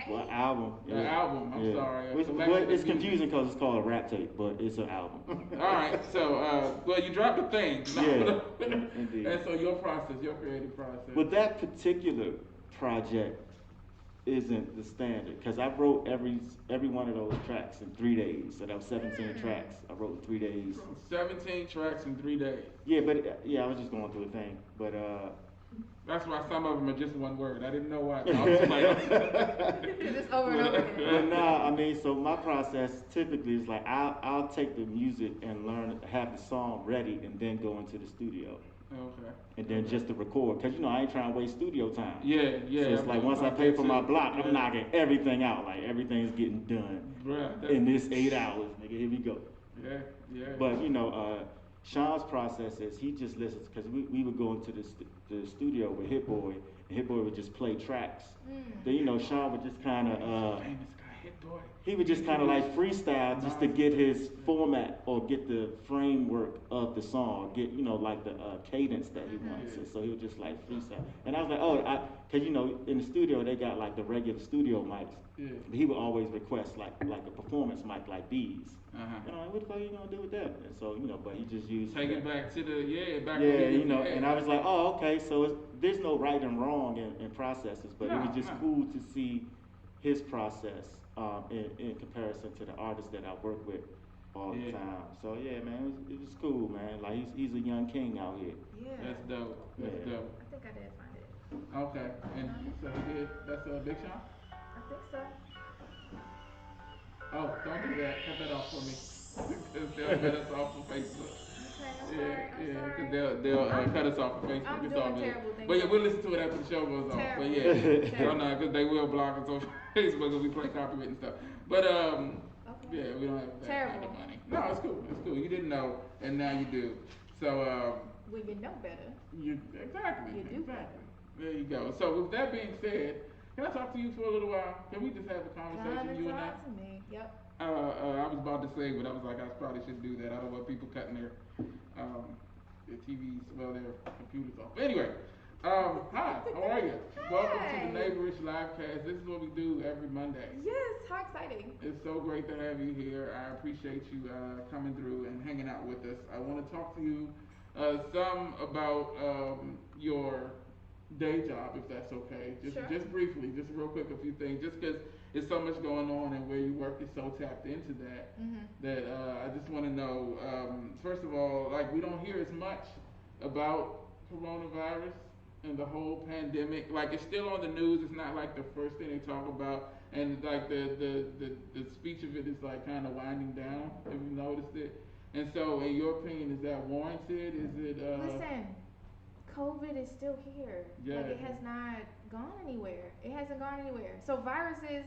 well, album. An album. I'm sorry. It's confusing because it's called a rap tape, but it's an album. All right. So, well, you dropped a thing. Yeah, indeed. And so your creative process. But that particular project isn't the standard, because I wrote every one of those tracks in 3 days. So that was 17 tracks I wrote in 3 days. 17 tracks in 3 days. Yeah, but I was just going through a thing. But that's why some of them are just one word. I didn't know why. I was like, just over and over again. But nah, I mean, so my process typically is like I'll take the music and have the song ready, and then go into the studio. Okay. And then just to record, because I ain't trying to waste studio time. Yeah. So it's like once I pay for my block, I'm knocking everything out. Like everything's getting done in this 8 hours, nigga. Here we go. Yeah. But Sean's process is he just listens, because we would go into the studio with Hit Boy, and Hit Boy would just play tracks. Then Sean would just kind of famous guy, Hit Boy. he would just kind of like freestyle just to get his format or get the framework of the song, get like the cadence that he wants. And so he would just like freestyle. And I was like, because in the studio they got like the regular studio mics. Yeah. But he would always request like a performance mic like these. Uh-huh. And I'm like, what the fuck are you gonna do with that? And so but he just used Take it back to the and I was like, oh, okay, so there's no right and wrong in processes, but it was just cool to see his process in comparison to the artists that I work with all the time. So yeah, man, it was cool, man. Like he's a young king out here. Yeah. That's dope. That's dope. I think I did find it. Okay, and so he did. That's Big Sean. I think so. Oh, don't do that. Cut that off for me. Because they'll cut us off of Facebook. Okay, I'm Yeah, sorry. I'm yeah, sorry. because they'll cut us off of Facebook. I'm It's all doing good. terrible things. But yeah, we'll listen to it after the show goes on. Terrible. But yeah, Terrible. no, because they will block us on Facebook if we play copyright and stuff. But Okay. yeah, we don't have that kind Terrible. of money. No, it's cool. It's cool. You didn't know, and now you do. So When you know better. exactly. You do exactly. There you go. So with that being said, can I talk to you for a little while? Can we just have a conversation, you and I? Talk to me. Yep. I was about to say, but I was like, I probably should do that. I don't want people cutting their TVs, well, their computers off. Anyway, hi, how are you? Welcome to the Neighborish livecast. This is what we do every Monday. Yes, how exciting. It's so great to have you here. I appreciate you coming through and hanging out with us. I want to talk to you some about your day job, if that's okay. Just briefly, just real quick, a few things. Just because there's so much going on and where you work is so tapped into that, that I just want to know, first of all, like we don't hear as much about coronavirus and the whole pandemic. Like it's still on the news. It's not like the first thing they talk about. And like the speech of it is like kind of winding down, if you noticed it. And so, in your opinion, is that warranted? Is it? Listen, COVID is still here. Yeah. Like it has not gone anywhere. It hasn't gone anywhere. So viruses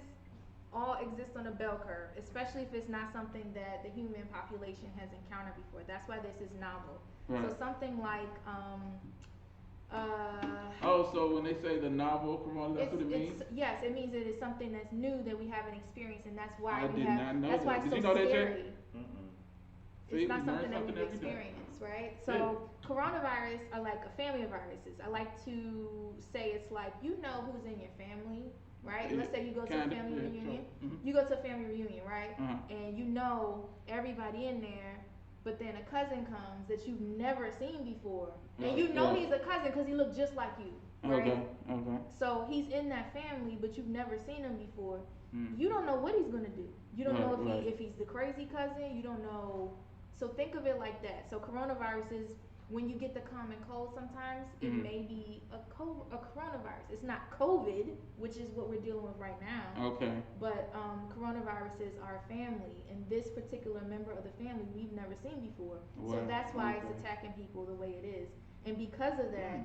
all exist on a bell curve, especially if it's not something that the human population has encountered before. That's why this is novel. Right. So something like so when they say the novel corona, that's what it means? Yes, it means that it's something that's new that we haven't experienced, and that's why I did not know that's why that. it's Did so you know that, scary. Jay? It's See, not we learn something that something we've every day. experienced, right? So coronavirus are like a family of viruses. I like to say it's like who's in your family, right? Let's say you go to a family reunion. Sure. You go to a family reunion, right? Uh-huh. And you know everybody in there, but then a cousin comes that you've never seen before, and you know he's a cousin because he looked just like you, right? Okay. So he's in that family, but you've never seen him before. You don't know what he's gonna do. You don't know if he's the crazy cousin. You don't know. So think of it like that. So coronaviruses, when you get the common cold, sometimes it may be a coronavirus. It's not COVID, which is what we're dealing with right now. Okay. But coronaviruses are family, and this particular member of the family we've never seen before. Wow. So that's why it's attacking people the way it is. And because of that,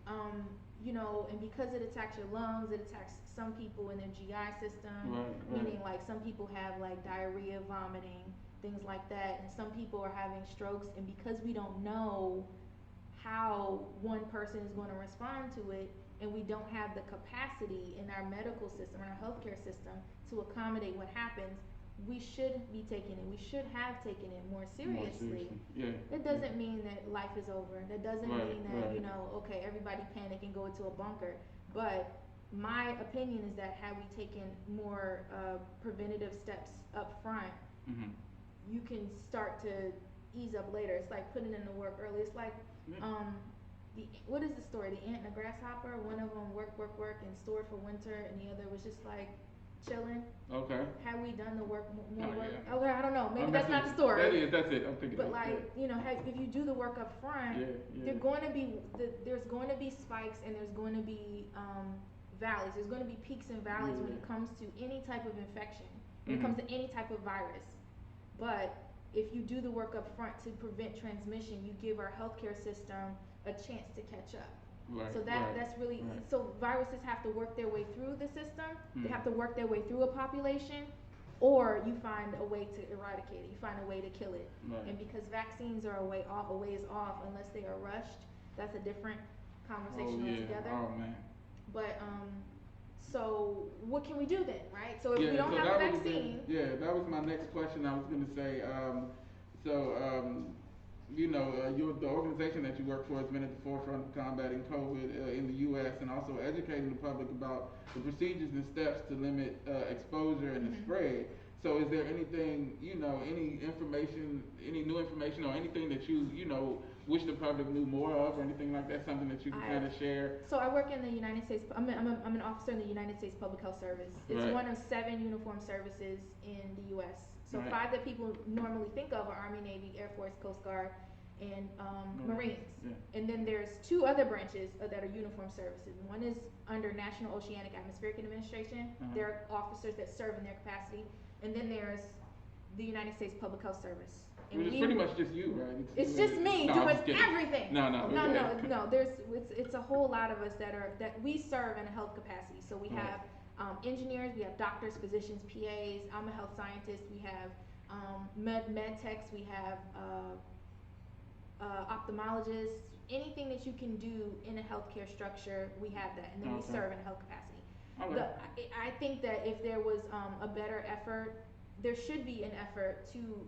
and because it attacks your lungs, it attacks some people in their GI system, meaning like some people have like diarrhea, vomiting, things like that, and some people are having strokes, and because we don't know how one person is going to respond to it, and we don't have the capacity in our medical system, in our healthcare system, to accommodate what happens, we should be taking it. We should have taken it more seriously. Yeah. It doesn't mean that life is over. That doesn't mean that, okay, everybody panic and go into a bunker. But my opinion is that had we taken more preventative steps up front, you can start to ease up later. It's like putting in the work early. It's like, what is the story? The ant and the grasshopper. One of them worked and stored for winter, and the other was just like chilling. Okay. Had we done the work, more work? Yeah. Okay, I don't know. Maybe that's not the story. That's it. I'm thinking. But if you do the work up front, there's going to be spikes, and there's going to be valleys. There's going to be peaks and valleys when it comes to any type of infection, when it comes to any type of virus. But if you do the work up front to prevent transmission, you give our healthcare system a chance to catch up. So that's really so viruses have to work their way through the system. They have to work their way through a population, or you find a way to eradicate it. You find a way to kill it. And because vaccines are a ways off unless they are rushed. That's a different conversation altogether. Oh man. But so what can we do then, right? So if we don't have a vaccine. That was my next question. I was going to say, the organization that you work for has been at the forefront of combating COVID in the U.S. and also educating the public about the procedures and steps to limit exposure and the spread. So is there anything, any information, any new information or anything that you wish the public knew more of or anything like that, something that you can kind of share? So I work in the United States, I'm an officer in the United States Public Health Service. It's one of 7 uniformed services in the U.S. So 5 that people normally think of are Army, Navy, Air Force, Coast Guard, and Marines. And then there's 2 other branches that are uniformed services. One is under National Oceanic Atmospheric Administration. There are officers that serve in their capacity. And then there's the United States Public Health Service. And which is pretty much just you, right? It's just me doing everything. No. It's a whole lot of us that we serve in a health capacity. So we have engineers, we have doctors, physicians, PAs. I'm a health scientist. We have med techs. We have ophthalmologists. Anything that you can do in a healthcare structure, we have that, and then we serve in a health capacity. I think that if there was a better effort, there should be an effort to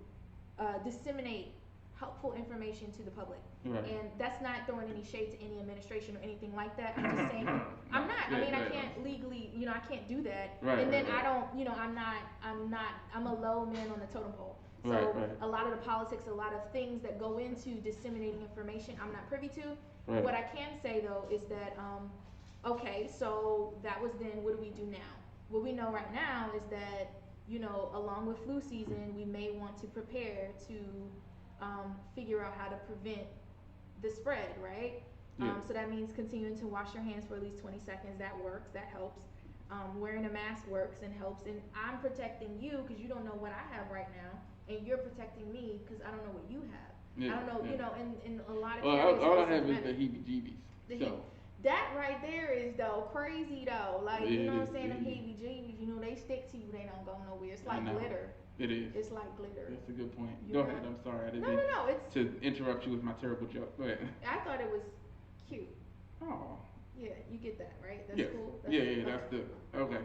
disseminate helpful information to the public. Right. And that's not throwing any shade to any administration or anything like that. I'm just saying, I'm not. I mean, I can't legally, I can't do that. Right, and then right. I don't, I'm a low man on the totem pole. So a lot of the politics, a lot of things that go into disseminating information, I'm not privy to. Right. What I can say though is that, okay, so that was then, what do we do now? What we know right now is that, along with flu season, we may want to prepare to figure out how to prevent the spread, right? Yeah. So that means continuing to wash your hands for at least 20 seconds. That works, that helps. Wearing a mask works and helps. And I'm protecting you because you don't know what I have right now. And you're protecting me because I don't know what you have. Yeah, I don't know, yeah. In a lot of areas. All I have is the heebie-jeebies. That right there is though crazy though. Like, you know what I'm saying? Them is. heebie-jeebies, they stick to you, they don't go nowhere. It's like glitter. It is. It's like glitter. That's a good point. You Go know? ahead, I'm sorry. I didn't No, mean it's to interrupt you with my terrible joke. Go ahead. I thought it was cute. Oh. Yeah, you get that, right? That's yes. cool. That's the okay.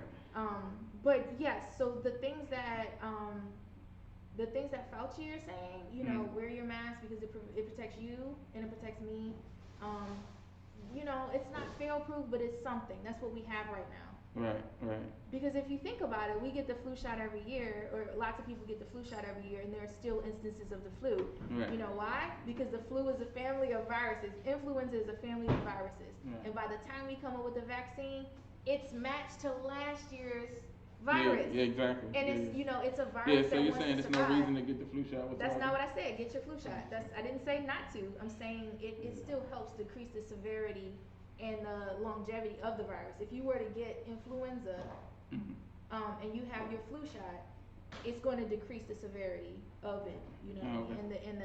But yes, so the things that Fauci are saying, wear your mask because it protects you and it protects me. It's not fail-proof, but it's something. That's what we have right now. Right. Because if you think about it, we get the flu shot every year, or lots of people get the flu shot every year, and there are still instances of the flu. Right. You know why? Because the flu is a family of viruses. Influenza is a family of viruses. Right. And by the time we come up with a vaccine, it's matched to last year's virus. Yeah, exactly. And it's it's a virus. Yeah, so that you're wants saying to there's no survive. reason to get the flu shot? That's not what I said. Get your flu shot. I didn't say not to. I'm saying it still helps decrease the severity and the longevity of the virus. If you were to get influenza, and you have your flu shot, it's going to decrease the severity of it, Okay. and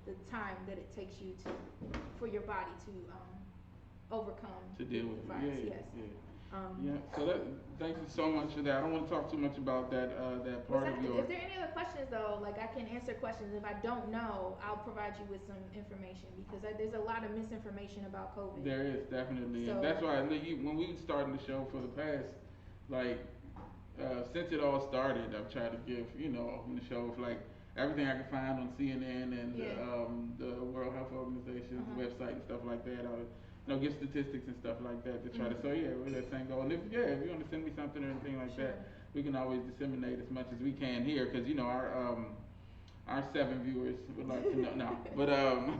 the time that it takes you for your body to overcome to deal with the virus. it. Yes. So thank you so much for that. I don't want to talk too much about that part of your. If there are any other questions though, like I can answer questions. If I don't know, I'll provide you with some information because there's a lot of misinformation about COVID. There is definitely, So, and that's why when we started the show for the past, since it all started, I've tried to give on the show like everything I can find on CNN and the World Health Organization's website and stuff like that. Give statistics and stuff like that to try to say, where that thing go. And if you want to send me something or anything like that, we can always disseminate as much as we can here, because our 7 viewers would like to know. No,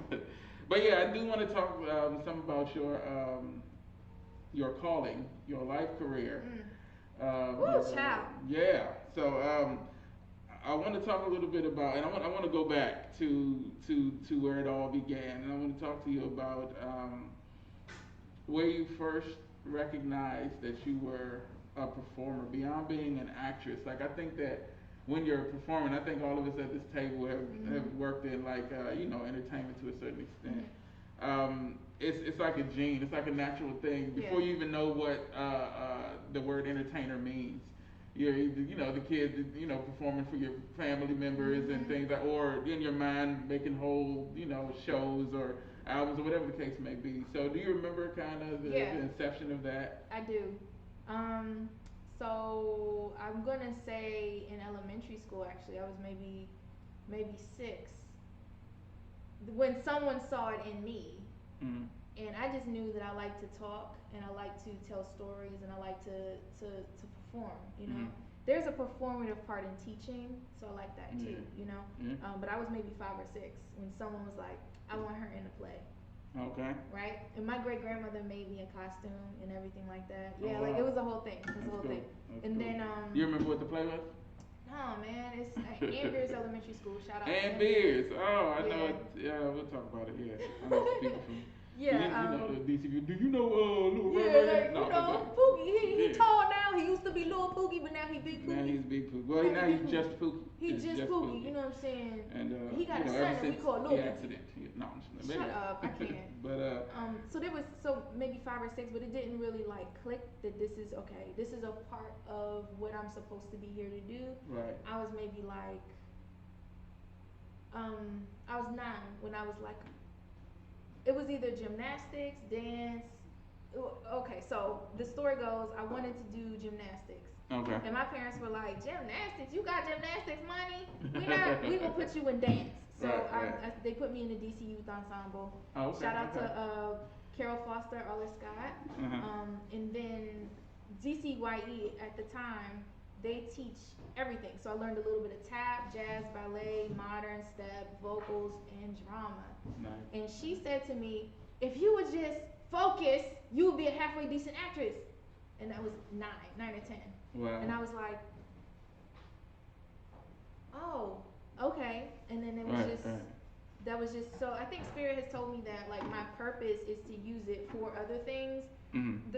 but yeah, I do want to talk some about your calling, your life career. Child. Yeah. So I want to talk a little bit about, and I want to go back to where it all began, and I want to talk to you about where you first recognized that you were a performer beyond being an actress. Like, I think that when you're performing, I think all of us at this table have worked in entertainment to a certain extent. It's like a gene. It's like a natural thing. Before you even know what the word entertainer means, you're the kids performing for your family members and things like, or in your mind making whole shows or albums or whatever the case may be. So do you remember kind of the inception of that? I do. So I'm gonna say in elementary school, actually, I was maybe 6 when someone saw it in me. And I just knew that I like to talk and I like to tell stories and I like to perform, There's a performative part in teaching, so I like that too, But I was maybe 5 or 6 when someone was like, I want her in the play. Okay. Right? And my great grandmother made me a costume and everything like that. Yeah, wow. like it was a whole thing. It was That's a whole cool. thing. That's And cool. then You remember what the play was? no man, it's Ann Beers Elementary School. Shout out Ann to Beers. Oh, I know Yeah. it. Yeah, we'll talk about it. Yeah, I know some people from Yeah, You know, DC. Do you know Lil Ray yeah, Ray? like, No, you but know, Pookie, he yeah. tall now. He used to be Lil Pookie, but now he Big Pookie. Now he's Big Pookie. Well, Now now he he's Big just Pookie. Pookie. He It's just Pookie, you know what I'm saying? And He got you know, a ever son that we since call Lil the Pookie. accident, no, I'm just Shut up, I can't. But So there was maybe 5 or 6, but it didn't really like click that this is okay. This is a part of what I'm supposed to be here to do. right. I was maybe like, I was 9 when I was like, it was either gymnastics, dance. Okay, so the story goes, I wanted to do gymnastics. Okay. And my parents were like, gymnastics? You got gymnastics money? We gonna put you in dance. So Right. they put me in the DC Youth Ensemble. Oh, okay. Shout out okay. to Carol Foster, Arla Scott. Uh-huh. And then DCYE at the time, they teach everything. So I learned a little bit of tap, jazz, ballet, modern step, vocals, and drama. Nice. And she said to me, if you would just focus, you would be a halfway decent actress. And that was 9 or 10. Wow. And I was like, oh, okay. And then it was that was just, so I think Spirit has told me that like my purpose is to use it for other things. Mm-hmm.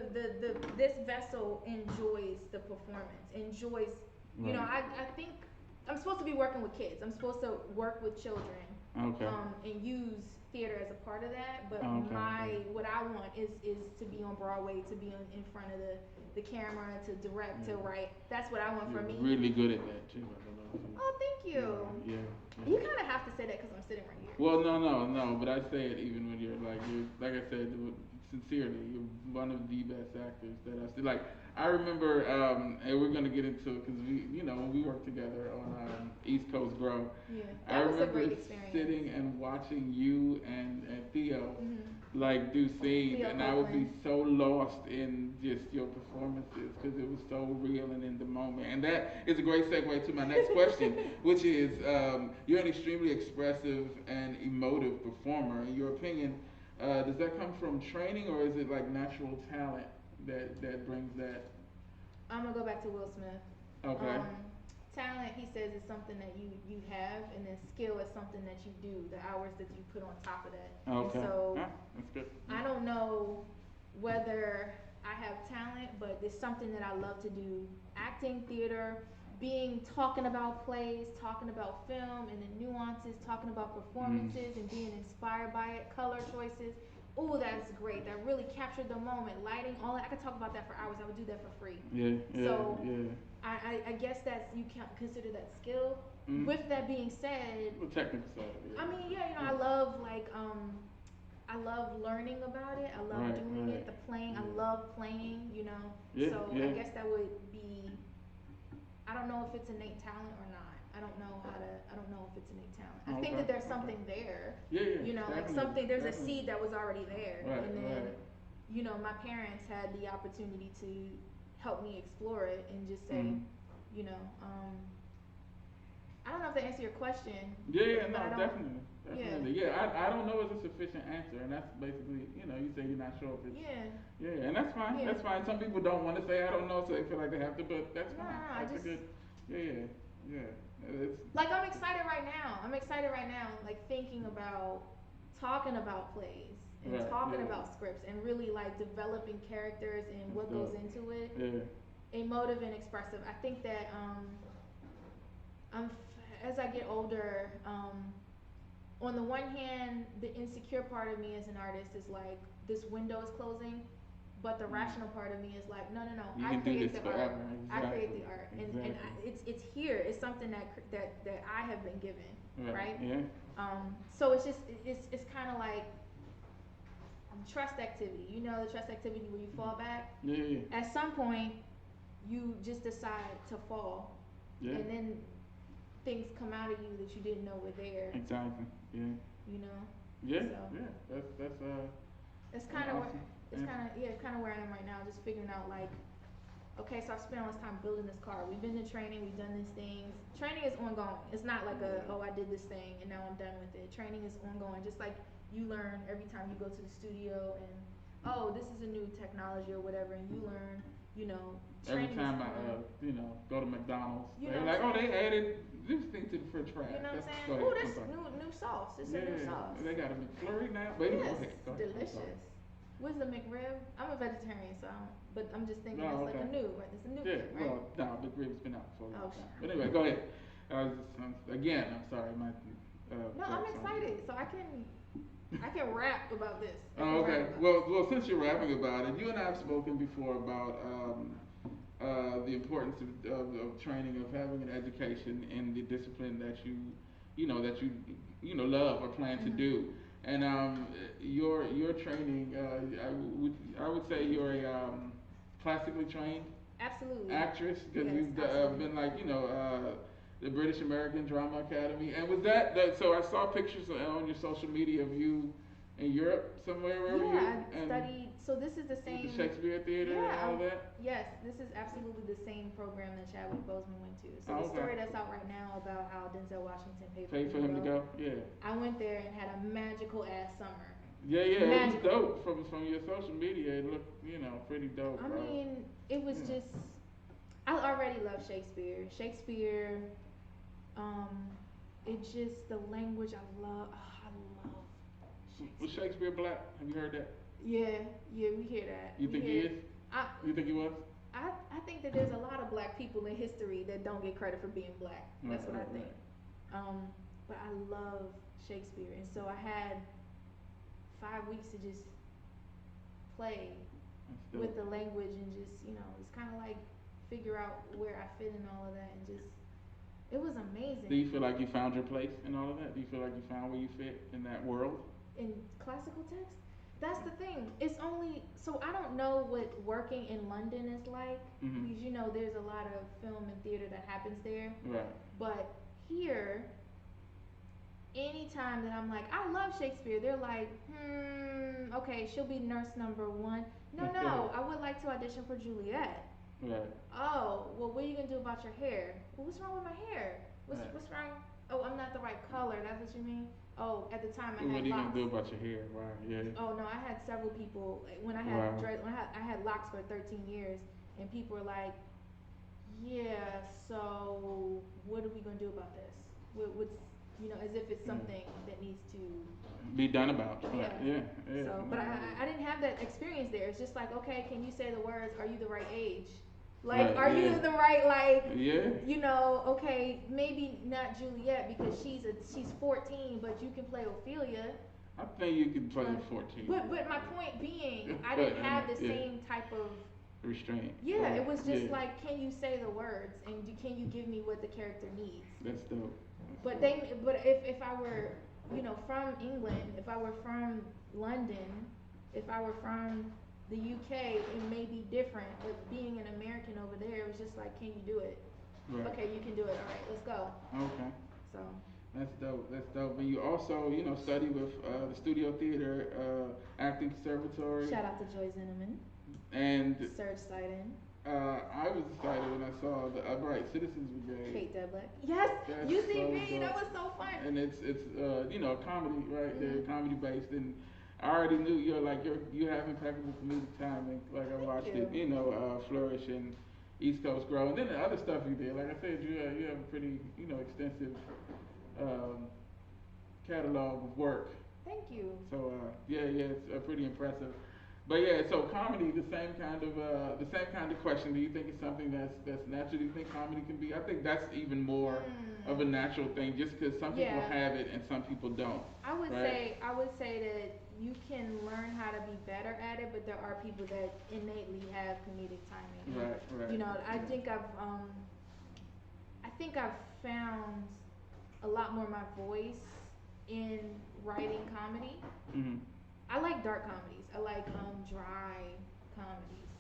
This vessel enjoys the performance, enjoys, you know, I think I'm supposed to be working with kids. I'm supposed to work with children. Okay. And use theater as a part of that, but Okay. what I want is to be on Broadway, to be in front of the camera, to direct, to write. That's what I want for me. Really good at that too. I don't know if you, Oh, thank you. Yeah. You kind of have to say that because I'm sitting right here. Well, no. But I say it even when you're like I said, sincerely, you're one of the best actors that I've seen. Like I remember, and we're gonna get into it because when we worked together on East Coast Grow. Yeah, I that was a remember great experience. sitting and watching you and Theo Mm-hmm. do scenes, Theo and I would be Copeland. so lost in just your performances because it was so real and in the moment. And that is a great segue to my next question, which is you're an extremely expressive and emotive performer. In your opinion, does that come from training or is it like natural talent that brings that? I'm gonna go back to Will Smith. Okay. Talent, he says, is something that you have, and then skill is something that you do, the hours that you put on top of that. Okay. And so That's good. I don't know whether I have talent, but it's something that I love to do. Acting, theater, talking about plays, talking about film and the nuances, talking about performances and being inspired by it, color choices. Oh, that's great. That really captured the moment. Lighting, all that. I could talk about that for hours. I would do that for free. Yeah. So, yeah. I guess you can't consider that skill. Mm. With that being said, The technical side. Yeah. I mean, I love I love learning about it. I love doing it. The playing, I love playing. Yeah, So yeah. I guess that would be. I don't know if it's innate talent or not. I don't know if it's innate talent. I think that there's something there. Yeah. Like something. There's a seed that was already there, Right, and then my parents had the opportunity to help me explore it and just say, I don't know if that answers your question. Yeah, but no, definitely. Yeah, I don't know is a sufficient answer, and that's basically, you say you're not sure if it's. Yeah, and that's fine. Yeah. That's fine. Some people don't want to say I don't know, so they feel like they have to, but that's fine. No, That's a good. Yeah. It's, like I'm excited right now. Like thinking about talking about plays and talking about scripts and really like developing characters and what goes into it. Yeah. Emotive and expressive. I think that as I get older, on the one hand, the insecure part of me as an artist is like this window is closing, but the rational part of me is like, no, You I can do create this the art. forever. I Exactly. create the art, and it's here. It's something that I have been given, right? Yeah. So it's just it's kind of like trust activity. The trust activity where you fall back. Yeah. At some point, you just decide to fall, and then things come out of you that you didn't know were there. Exactly. Yeah. Yeah. So. Yeah. That's It's kind of awesome. it's kind of where I am right now, just figuring out like, okay, so I've spent all this time building this car. We've been to training, we've done these things. Training is ongoing. It's not like I did this thing and now I'm done with it. Training is ongoing, just like you learn every time you go to the studio and this is a new technology or whatever, and you learn you know, Every training. time I, go to McDonald's, You they're know like, what oh, I'm they added this thing to the French fries. You know what I'm saying? Go Oh, ahead, I'm that's sorry. new sauce. It's a Yeah, new sauce. they got a McFlurry now. But anyway, Yes, go ahead. I'm sorry. delicious. What's the McRib? I'm a vegetarian, so but I'm just thinking Oh, it's like okay. a new, right? It's a new Yeah, thing, right? well, no, McRib's been out for a long Oh, time. sure. But anyway, go ahead. Again, I'm sorry, my. No, I'm excited, so I can rap about this. Oh, okay. Well, since you're rapping about it, you and I have spoken before about the importance of training, of having an education in the discipline that love or plan to do. And your training, I would say you're a classically trained Absolutely. actress because Yes, you've absolutely. been like the British American Drama Academy. And was that so? I saw pictures on your social media of you in Europe somewhere. Where were you? I studied. So this is the With same. the Shakespeare Theater and all that. Yes, this is absolutely the same program that Chadwick Boseman went to. So Oh, the okay. story that's out right now about how Denzel Washington Paid for him to go. Yeah. I went there and had a magical ass summer. Yeah, it was Magical. dope from your social media. It looked, pretty dope. I mean, it was just. I already love Shakespeare. It's just the language I love. Oh, I love Shakespeare. Was Shakespeare black? Have you heard that? Yeah, we hear that. You think he is? You think he was? I think that there's a lot of black people in history that don't get credit for being black. That's what I think. But I love Shakespeare, and so I had 5 weeks to just play with the language and just it's kind of like figure out where I fit in all of that, and just it was amazing. Do you feel like you found your place in all of that? Do you feel like you found where you fit in that world? In classical text? That's the thing. It's only so I don't know what working in London is like because there's a lot of film and theater that happens there. Right. But here, anytime that I'm like, I love Shakespeare, they're like, okay, she'll be nurse number 1. No, I would like to audition for Juliet. Right. Oh, well, what are you gonna do about your hair? Well, what's wrong with my hair? What's wrong? Oh, I'm not the right color. That's what you mean? Oh, at the time I had locks. What are you gonna do about your hair? Right. Yeah. Oh no, I had several people when I had I had locks for 13 years, and people were like, yeah, so what are we gonna do about this? What's as if it's something that needs to be done about. Yeah. So, but I didn't have that experience there. It's just like, okay, can you say the words? Are you the right age? Like, are you the right okay, maybe not Juliet because she's 14, but you can play Ophelia. I think you can play 14. But my point being, I didn't have the same type of restraint. Yeah, it was just like, can you say the words and can you give me what the character needs? That's dope. But if I were from England, if I were from London, if I were from the UK, it may be different. But being an American over there, it was just like, can you do it? Right. Okay, you can do it. All right, let's go. Okay. So. That's dope. And you also, study with the Studio Theater Acting Conservatory. Shout out to Joy Zinneman. And Serge Sidon. I was excited when I saw the Upright Citizens Brigade. Kate Debleck. Yes, UCB. That was so fun. And it's comedy, right? They're comedy based, and I already knew you have impeccable comedic timing. Like I watched it, flourish and East Coast grow, and then the other stuff you did. Like I said, you have a pretty extensive catalog of work. Thank you. So it's pretty impressive. But so comedy, the same kind of question. Do you think it's something that's natural? Do you think comedy can be? I think that's even more of a natural thing, just because some people have it and some people don't. I would say that you can learn how to be better at it, but there are people that innately have comedic timing. Right. I think I've found a lot more my voice in writing comedy. Mm-hmm. I like dark comedies. I like dry comedies.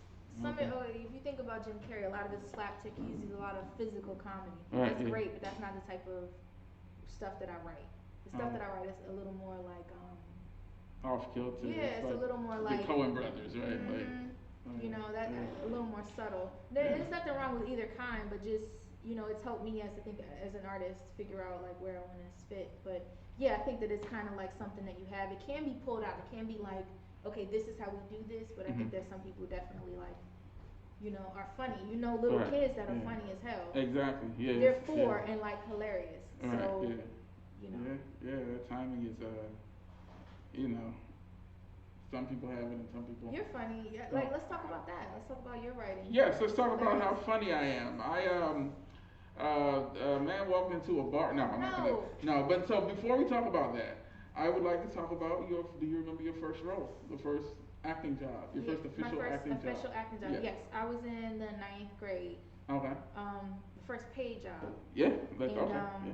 If you think about Jim Carrey, a lot of his slapstick, he uses a lot of physical comedy. That's great, but that's not the type of stuff that I write. The stuff that I write is a little more like off kilter. Yeah, it's like a little more like the Coen brothers, right? A little more subtle. There's nothing wrong with either kind, but just it's helped me as an artist figure out like where I want to fit. But I think that it's kind of like something that you have. It can be pulled out. It can be like, okay, this is how we do this. But I think there's some people who definitely like are funny. Little Right. kids that are Yeah. funny as hell. Exactly. Yes. They're four Yeah. and like hilarious. Right. So, Yeah. you know. Yeah. That timing is you know, some people have it and some people. You're funny. Yeah, like let's talk about that. Let's talk about your writing. Yes. Let's talk about how Hilarious. funny I am. A man walked into a bar. No, I'm not gonna. No. No, but so before we talk about that, I would like to talk about your. Do you remember your first role? The first acting job. Your first official my first acting job. official acting job. Yes. Yes, I was in the 9th grade. Okay. The first paid job. Yeah. Let's And, okay. Yeah.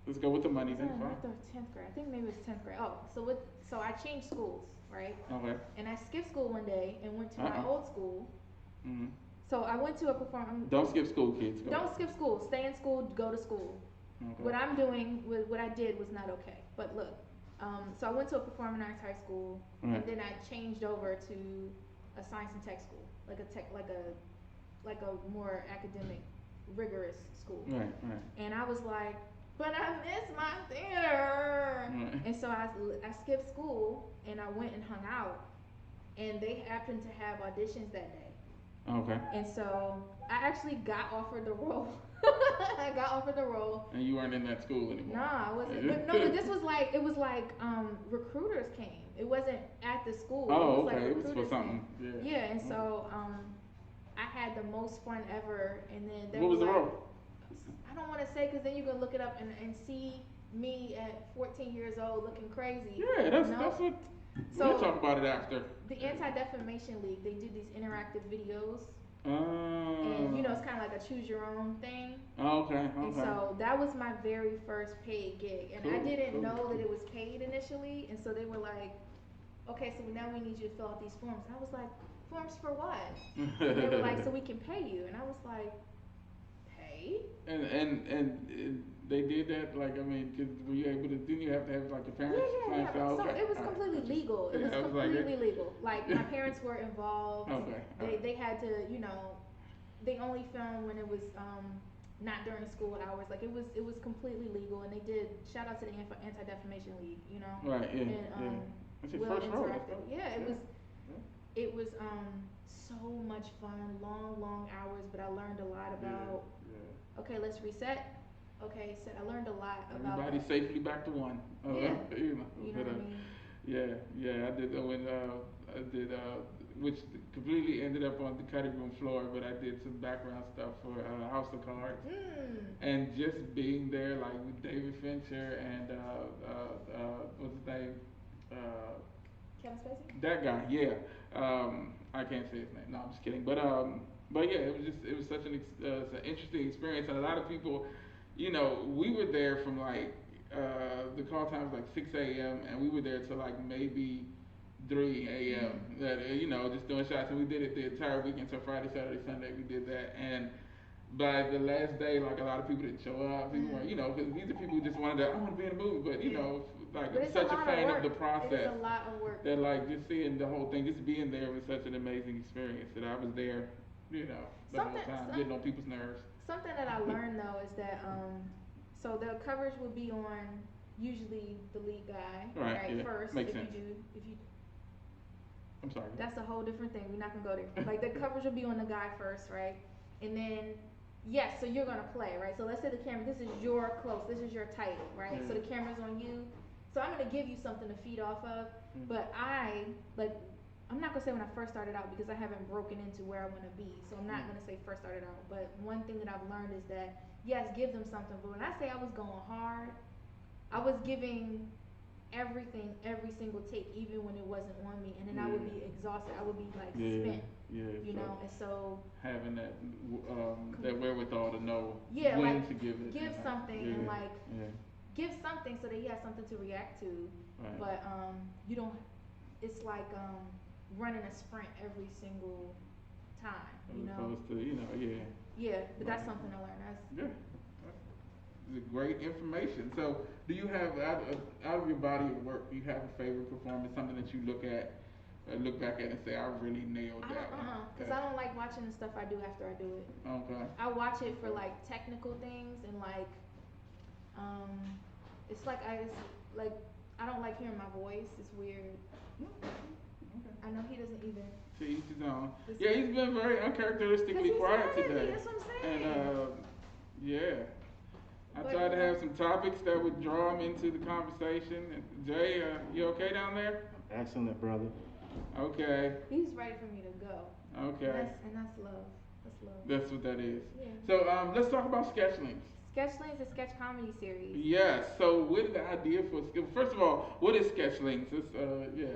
Let's go with the money was then. that Fine. 9th or 10th grade? I think maybe it was 10th grade. Oh, so I changed schools, right? Okay. And I skipped school one day and went to my Uh-uh. old school. Mm-hmm. So I went to a performance. Don't skip school, kids. Go. Don't skip school. Stay in school. Go to school. Okay. What I did was not okay. But look, so I went to a performing arts high school, Right. and then I changed over to a science and tech school, like a more academic, rigorous school. Right. And I was like, but I miss my theater. Right. And so I skipped school and I went and hung out, and they happened to have auditions that day. Okay. And so I actually got offered the role. I got offered the role. And you weren't in that school anymore. Nah, I wasn't. But this was like, it was like recruiters came. It wasn't at the school. Oh, it was okay. Like It was for something. Yeah. Yeah, and so I had the most fun ever. And then they What was were the like, role? I don't want to say because then you can look it up and see me at 14 years old looking crazy. Yeah, that's what. So- We'll talk about it after. The Anti-Defamation League, they do these interactive videos. Oh. And it's kind of like a choose your own thing. Okay. And so that was my very first paid gig. And I Cool, didn't cool. know that it was paid initially. And so they were like, okay, so now we need you to fill out these forms. And I was like, forms for what? And they were like, so we can pay you. And I was like, pay? And they did that, like, I mean, were you able to, didn't you have to have, like, your parents sign Yeah. off? So Okay. it was All right. completely legal. It Yeah, was I was like, completely legal. Like, my parents were involved. Okay. They had to, they only filmed when it was not during school hours. Like, it was completely legal. And they did, shout out to the Anti-Defamation League, Right, yeah, And, yeah. That's your Will first role. Interactive. Yeah, Yeah. it was so much fun, long hours, but I learned a lot about, okay, let's reset. Okay, so I learned a lot about. Everybody safely back to one. Yeah. You know but, what I mean? Yeah, I did when I did which completely ended up on the cutting room floor, but I did some background stuff for House of Cards. And just being there, like with David Fincher and what's his name? Kevin Spacey? That guy, yeah. I can't say his name. No, I'm just kidding. But yeah, it was such it's an interesting experience, and a lot of people, we were there from like the call time was like 6 a.m. and we were there till like maybe 3 a.m. That just doing shots, and we did it the entire weekend. So Friday, Saturday, Sunday, we did that, and by the last day, like a lot of people didn't show up. People weren't, because these are people who just wanted to, I want to be in a movie, but like But I'm such a fan of the process. It's a lot of work. That like just seeing the whole thing, just being there was such an amazing experience that I was there, the whole time, getting on people's nerves. Something that I learned though is that so the coverage will be on usually the lead guy, Right, yeah, first. makes if sense. you I'm sorry. That's a whole different thing. We're not gonna go there. Like the coverage will be on the guy first, right? And then yes, so you're gonna play, right? So let's say the camera, this is your close, this is your title, right? So the camera's on you. So I'm gonna give you something to feed off of, but I'm not gonna say when I first started out because I haven't broken into where I wanna be. So I'm not gonna say first started out, but one thing that I've learned is that yes, give them something, but when I say I was going hard, I was giving everything, every single take, even when it wasn't on me, and then I would be exhausted. I would be like spent, and so having that that wherewithal to know when when to give it, give something, and give something so that he has something to react to. Right. But you don't. It's like running a sprint every single time. As opposed to Yeah, but that's something I learned. That's good. It's great information. So, do you have out of your body of work, do you have a favorite performance, something that you look back at and say, I really nailed that one? Because I don't like watching the stuff I do after I do it. Okay. I watch it for like technical things and like, it's like I don't like hearing my voice. It's weird. Okay. I know he doesn't either. To each his own. This Yeah, he's been very Cause uncharacteristically he's quiet mad at me. today. That's what I'm And saying. yeah, I But tried to have some topics that would draw him into the conversation. And Jay, you okay down there? Excellent, brother. Okay, he's ready for me to go. okay. And that's love. That's love. That's what that is. Yeah. So let's talk about Sketchlings. Sketchlings, a sketch comedy series. Yes. So what is the idea for? First of all, what is Sketchlings? It's yeah.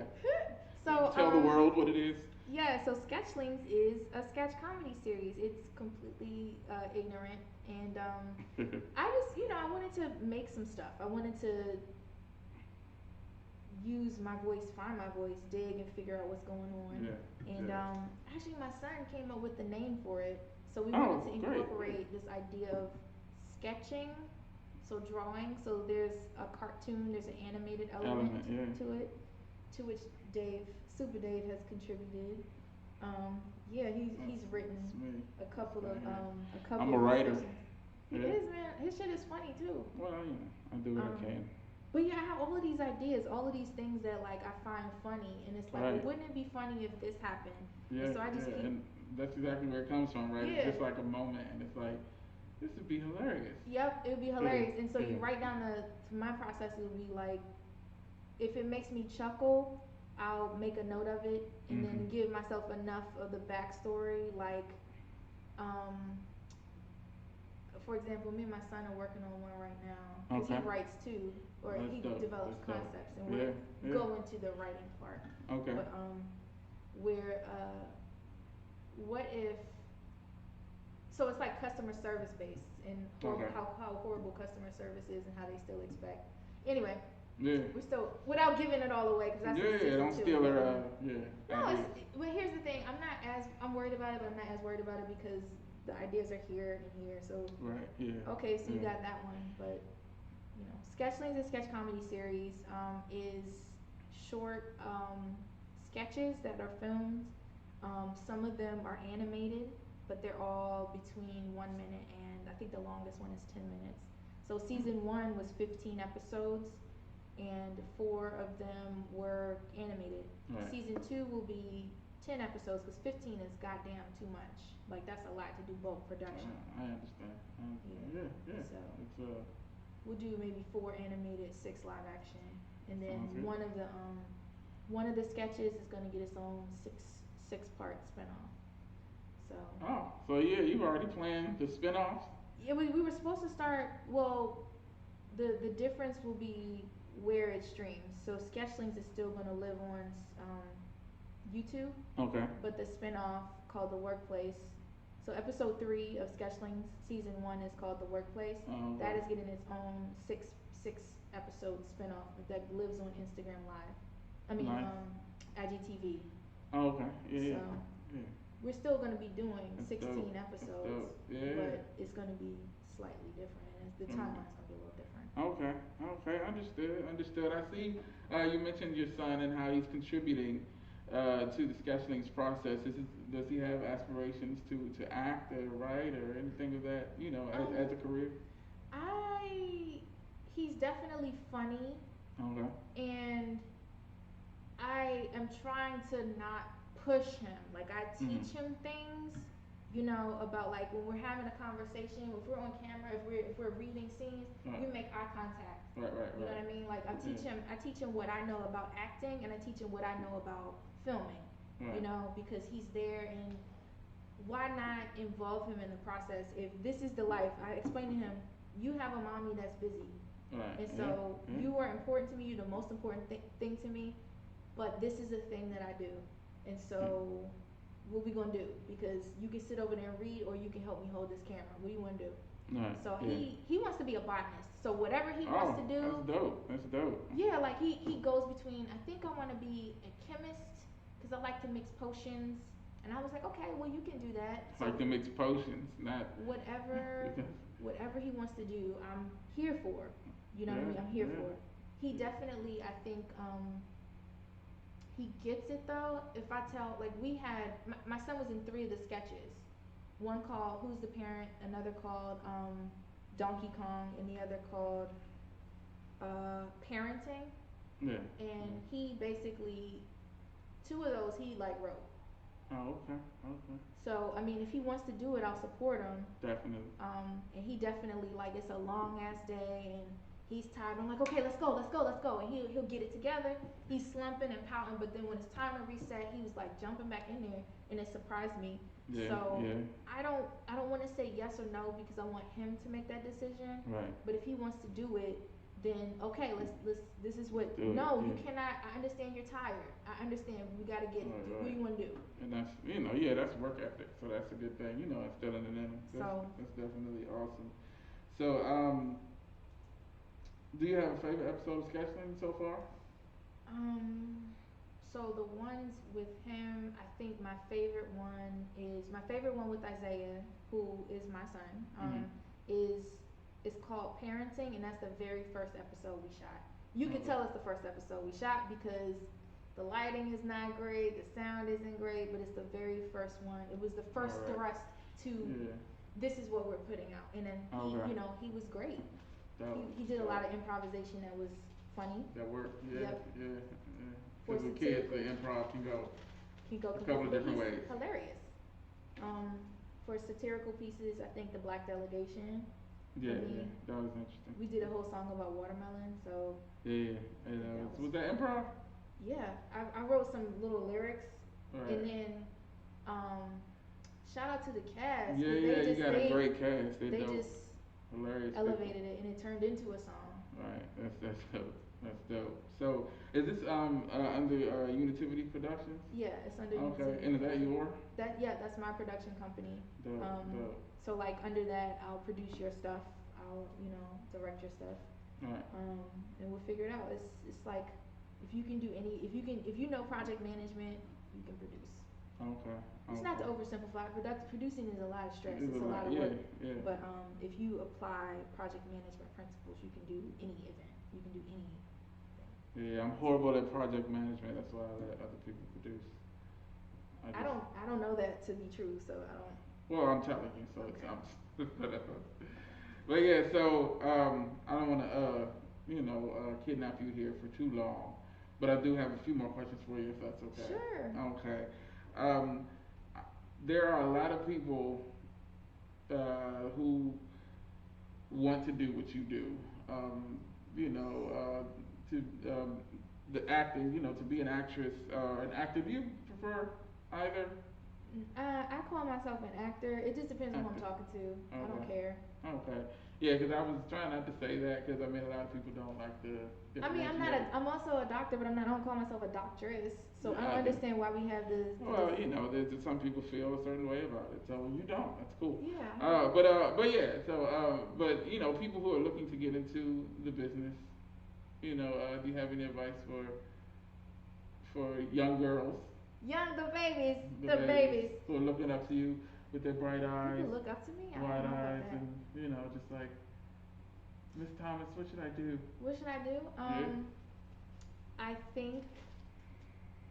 So Tell the world what it is. Yeah, so Sketchlings is a sketch comedy series. It's completely ignorant, and I just, I wanted to make some stuff. I wanted to use my voice, find my voice, dig, and figure out what's going on. Yeah. And yeah. actually, my son came up with the name for it. So we Oh, wanted to great. incorporate this idea of sketching, so drawing. So there's a cartoon, there's an animated element yeah. to it, to which Super Dave has contributed. Yeah, he's written a couple of I'm a writer. He Yeah. is, man. His shit is funny too. Well, I do what I can. But yeah, I have all of these ideas, all of these things that like I find funny, and it's like, Right. well, wouldn't it be funny if this happened? Yeah, And so I just keep, and that's exactly where it comes from, right? Yeah. It's just like a moment, and it's like, this would be hilarious. yep, it would be hilarious. And so you Yeah. write down my process would be like, if it makes me chuckle, I'll make a note of it, and then Mhm. give myself enough of the backstory, like, for example, me and my son are working on one right now, because Okay. he writes too, or That's he dope. develops That's dope. concepts, and Yeah, we're yeah. go into the writing part. Okay. But where what if? So it's like customer service based, and Okay. how horrible customer service is, and how they still expect. Anyway, Yeah. we're still, without giving it all away, because that's Yeah, in season don't 2, steal but, her. Yeah. No, ideas. but here's the thing. I'm worried about it, but I'm not as worried about it because the ideas are here and here. So Right. Yeah. okay, so you Yeah. got that one, but Sketchlings, a sketch comedy series, is short sketches that are filmed. Some of them are animated, but they're all between 1 minute and I think the longest one is 10 minutes. So season 1 was 15 episodes, and 4 of them were animated. Right. Season 2 will be 10 episodes because 15 is goddamn too much. Like that's a lot to do bulk production. I understand. Yeah. Yeah. So It's we'll do maybe 4 animated, 6 live action, and then Sounds good. one of the sketches is gonna get its own six part spinoff. So so yeah, you've already planned the spinoffs. yeah, we were supposed to start. Well, the difference will be where it streams. So Sketchlings is still gonna live on YouTube, Okay. but the spinoff called The Workplace. So episode 3 of Sketchlings season 1 is called The Workplace. Okay. That is getting its own six episode spinoff that lives on Instagram Live. I mean, Nice. IGTV. Oh, okay. Yeah. So Yeah. we're still gonna be doing That's 16 dope. That's episodes, dope. Yeah. but it's gonna be slightly different, and the Mm. timeline's gonna be a little different. Okay. Understood. I see. You mentioned your son and how he's contributing to the Sketchlings process. Does he have aspirations to act or write or anything of that? As a career. He's definitely funny, Okay. and I am trying to not push him. Like I teach him things, about like when we're having a conversation, if we're on camera, if we're reading scenes, Right. we make eye contact. Right. You know what I mean? Like I teach him what I know about acting, and I teach him what I know about filming. Right. Because he's there, and why not involve him in the process? If this is the life, I explain to him, you have a mommy that's busy. Right. And so Yeah. you are important to me. You're the most important thing to me. But this is a thing that I do. And so what we gonna do? Because you can sit over there and read, or you can help me hold this camera. What do you want to do? Right. So yeah. he wants to be a botanist. So whatever he wants to do. That's dope. Yeah, like he goes between. I think I want to be a chemist because I like to mix potions. And I was like, okay, well you can do that. So Like to mix potions, not. whatever he wants to do, I'm here for. You know what I mean? I'm here for. He definitely, I think, he gets it though. If I tell, like we had, my son was in 3 of the sketches. One called Who's the Parent, another called Donkey Kong, and the other called Parenting. Yeah. And he basically two of those he like wrote. Oh, okay, okay, So I mean, if he wants to do it, I'll support him. definitely. And he definitely like it's a long ass day and he's tired. I'm like, okay, let's go, let's go, let's go, and he'll get it together. He's slumping and pouting, but then when it's time to reset, he was like jumping back in there, and it surprised me. Yeah, So yeah, I don't want to say yes or no because I want him to make that decision. right. But if he wants to do it, then okay, let's. This is what. Do it, No, you yeah. cannot. I understand you're tired. I understand. We gotta get. Right, What do right. you want to do? And that's, yeah, that's work ethic. So that's a good thing, instilling it in them. So That's definitely awesome. So, do you have a favorite episode of Sketchling so far? Um, so the ones with him, I think my favorite one is my favorite one with Isaiah, who is my son. Is it's called Parenting, and that's the very first episode we shot. You can Okay. tell it's the first episode we shot because the lighting is not great, the sound isn't great, but it's the very first one. It was the first Alright. thrust to Yeah, this is what we're putting out, and then Okay. he was great. that was, He did a lot of improvisation that was funny. that worked. Yeah, Yep. yeah, yeah. For Because with kids, the satirical- improv can go He go a couple of but different he's ways. hilarious. For satirical pieces, I think the Black Delegation. Yeah, I mean, yeah, that was interesting. We did a whole song about watermelon, so Yeah, and That was that improv? yeah, I wrote some little lyrics, Right. and then shout out to the cast. Yeah, 'Cause yeah, they you just, got a great cast. They're They dope. just Hilarious. elevated it, and it turned into a song. Right, that's dope. That's dope. So, is this under Unitivity Productions? Yeah, it's under. Okay, UT. and is that your? That's my production company. Dope, Um, dope. So like under that, I'll produce your stuff. I'll direct your stuff. Right. And we'll figure it out. It's like if you know project management, you can produce. Okay. It's not to oversimplify, but producing is a lot of stress. It's a Right, lot of yeah, work. yeah. But if you apply project management principles, you can do any event. You can do anything. Yeah, I'm horrible at project management. That's why I let other people produce. I don't know that to be true, so I don't. Well, I'm telling you, so Okay. it's But yeah, so I don't want to kidnap you here for too long, but I do have a few more questions for you, if that's okay. Sure. Okay. Um, there are a lot of people who want to do what you do. To the acting, to be an actress or an actor. Do you prefer either? I call myself an actor. It just depends on who I'm talking to. I don't Okay. care. Okay. Yeah, because I was trying not to say that because a lot of people don't like the. I mean, I'm also a doctor, but I don't call myself a doctoress. So I Yeah, don't understand why we have this. Well, there's some people feel a certain way about it, so you don't. That's cool. Yeah. But yeah. So, people who are looking to get into the business, do you have any advice for young girls? The babies. The The babies. who are looking up to you with their bright eyes, People look up to me. I don't wide know about eyes, that. and just like, Miss Thomas, what should I do? What should I do? I think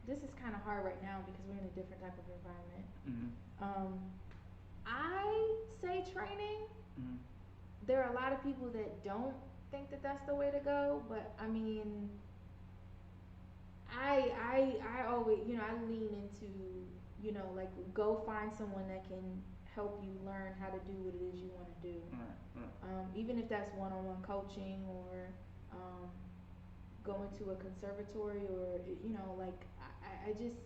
this is kind of hard right now because we're in a different type of environment. Mm-hmm. I say training. Mm-hmm. There are a lot of people that don't think that that's the way to go, but I mean, I always, I lean into, like go find someone that can help you learn how to do what it is you want to do. Right. Even if that's one-on-one coaching or going to a conservatory or like I just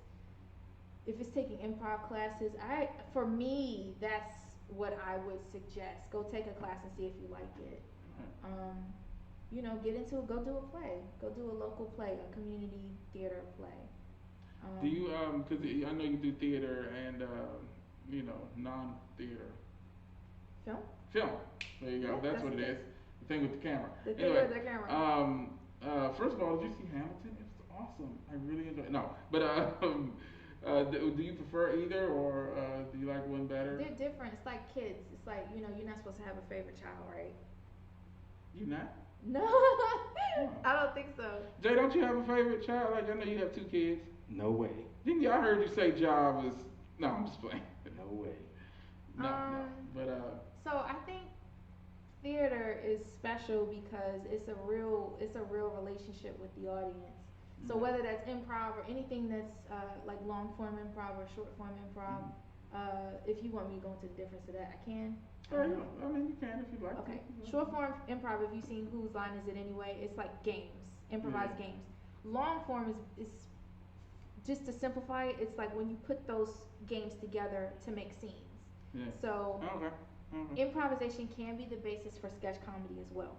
if it's taking improv classes, for me that's what I would suggest. Go take a class and see if you like it. Right. Get into it. Go do a play. Go do a local play, a community theater play. Do you because I know you do theater and non-theater film? film. There you go. Yeah, that's what it is. The thing with the camera. The thing Anyway, with the camera. First of all, did you see Hamilton? It's awesome. I really enjoyed it. No, but do you prefer either, or do you like one better? They're different. It's like kids. It's like you're not supposed to have a favorite child, right? You not? No, I don't think so. Jay, don't you have a favorite child? Like I know you have 2 kids. No way. Didn't I heard you say Ja was? No, I'm just playing. No way. No. But So I think theater is special because it's a real relationship with the audience. So whether that's improv or anything that's like long form improv or short form improv, if you want me to go into the difference of that, I can. Oh, yeah. I mean, you can if you like. Okay. Short form improv, if you've seen Whose Line Is It Anyway, it's like games, improvised games. Long form is just to simplify it, it's like when you put those games together to make scenes. Yeah. So Okay. improvisation can be the basis for sketch comedy as well.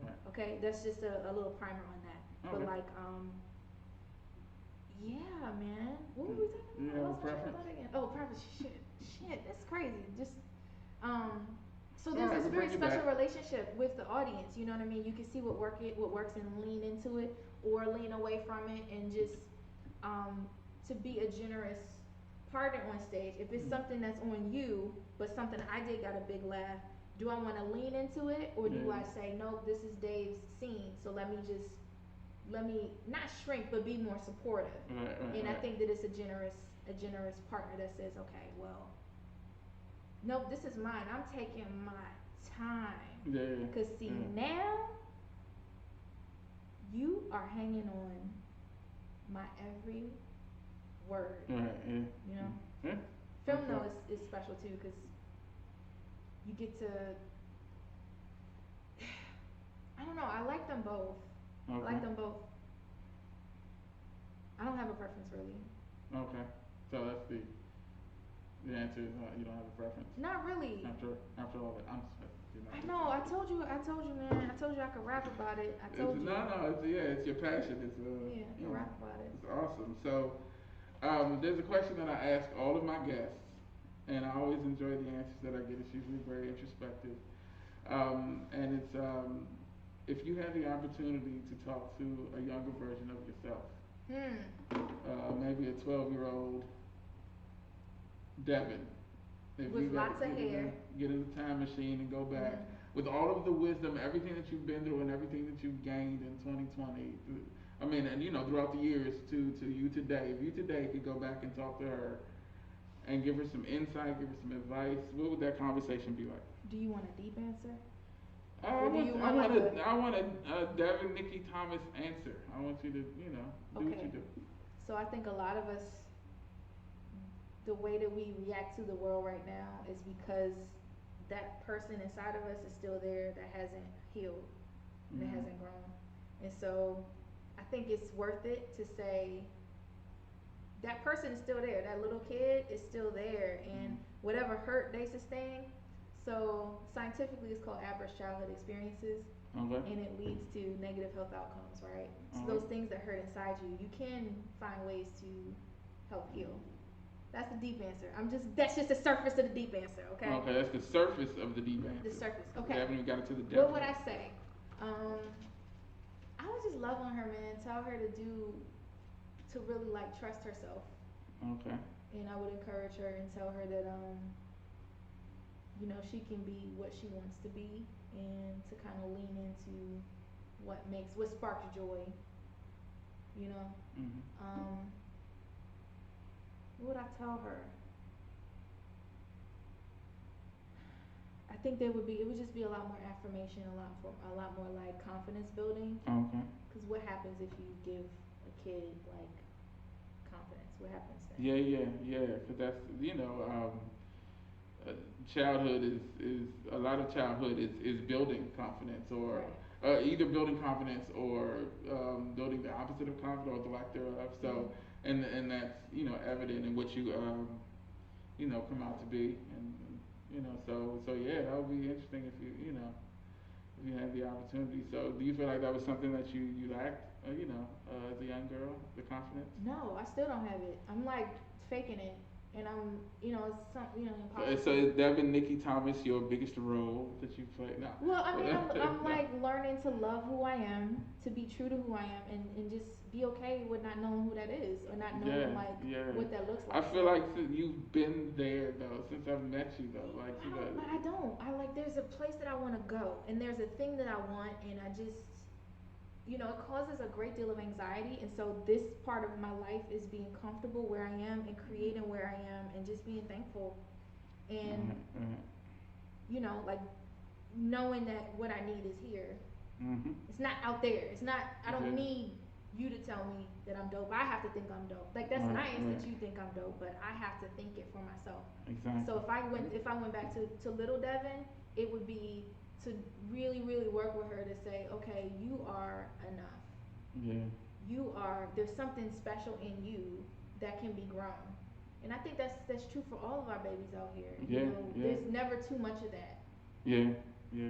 Right. Okay, that's just a little primer on that. Okay. But like, yeah, man. What were we talking about? You have a preference? Oh, preference. Shit, that's crazy. Just, so All there's right, this we'll very bring you special back. relationship with the audience. You know what I mean? You can see what works and lean into it, or lean away from it, and just, to be a generous partner on stage. If it's something that's on you, but something I did got a big laugh, do I want to lean into it, or do I say, nope, this is Dave's scene, so let me not shrink, but be more supportive. Right. I think that it's a generous partner that says, okay, well, nope, this is mine. I'm taking my time. Yeah. Cause see now, you are hanging on my every word. Right. Yeah. You know. Yeah. Film though is special too, cause you get to. I don't know. I like them both. Okay. I like them both. I don't have a preference really. Okay. So that's the answer is you don't have a preference. Not really. After all that, I know. I told you, man. I told you I could rap about it. I told you. No. It's your passion. It's I can rap about it. It's awesome. So, there's a question that I ask all of my guests, and I always enjoy the answers that I get. It's usually very introspective. And it's if you had the opportunity to talk to a younger version of yourself, maybe a 12-year-old Devin, if with you lots of hair, get in the time machine and go back with all of the wisdom, everything that you've been through, and everything that you've gained in 2020. I mean, and throughout the years to you today. If you today could go back and talk to her and give her some insight, give her some advice, what would that conversation be like? Do you want a deep answer? I want a Devin Nikki Thomas answer. I want you to, do what you do. So I think a lot of us, the way that we react to the world right now is because that person inside of us is still there that hasn't healed, that hasn't grown. And so I think it's worth it to say that person is still there, that little kid is still there, and whatever hurt they sustain. So scientifically it's called adverse childhood experiences, and it leads to negative health outcomes, right? So those things that hurt inside you can find ways to help heal. That's the deep answer. That's just the surface of the deep answer, okay? Okay, that's the surface of the deep answer. The surface, okay. We haven't even got into the depth. What would I say? I would just love on her, man. Tell her to really like trust herself. Okay. And I would encourage her and tell her that, she can be what she wants to be, and to kind of lean into what sparks joy, What would I tell her? I think it would just be a lot more affirmation, a lot more like confidence building. Okay. Because what happens if you give a kid like confidence? What happens then? Yeah. Because that's childhood is a lot of childhood is building confidence, or either building confidence or building the opposite of confidence or the lack thereof. So and that's evident in what you come out to be, and so yeah, that would be interesting if you had the opportunity. So do you feel like that was something that you lacked as a young girl, the confidence? No, I still don't have it. I'm like faking it. And I'm, it's something, impossible. So is Devin Nikki Thomas your biggest role that you played? No. Well, I mean, I'm like learning to love who I am, to be true to who I am, and just be okay with not knowing who that is, or not knowing what that looks like. I feel like you've been there though since I've met you though. But I don't. There's a place that I want to go, and there's a thing that I want, and I just. It causes a great deal of anxiety, and so this part of my life is being comfortable where I am and creating where I am and just being thankful, and like knowing that what I need is here. It's not out there. It's not. I don't need you to tell me that I'm dope. I have to think I'm dope. Like that's Right, nice right. that you think I'm dope, but I have to think it for myself. Exactly. So if I went back to little Devin, it would be to really really work with her to say, okay, you are enough. Yeah. You are there's something special in you that can be grown. And I think that's true for all of our babies out here. Yeah. You know, Yeah. there's never too much of that. Yeah. Yeah.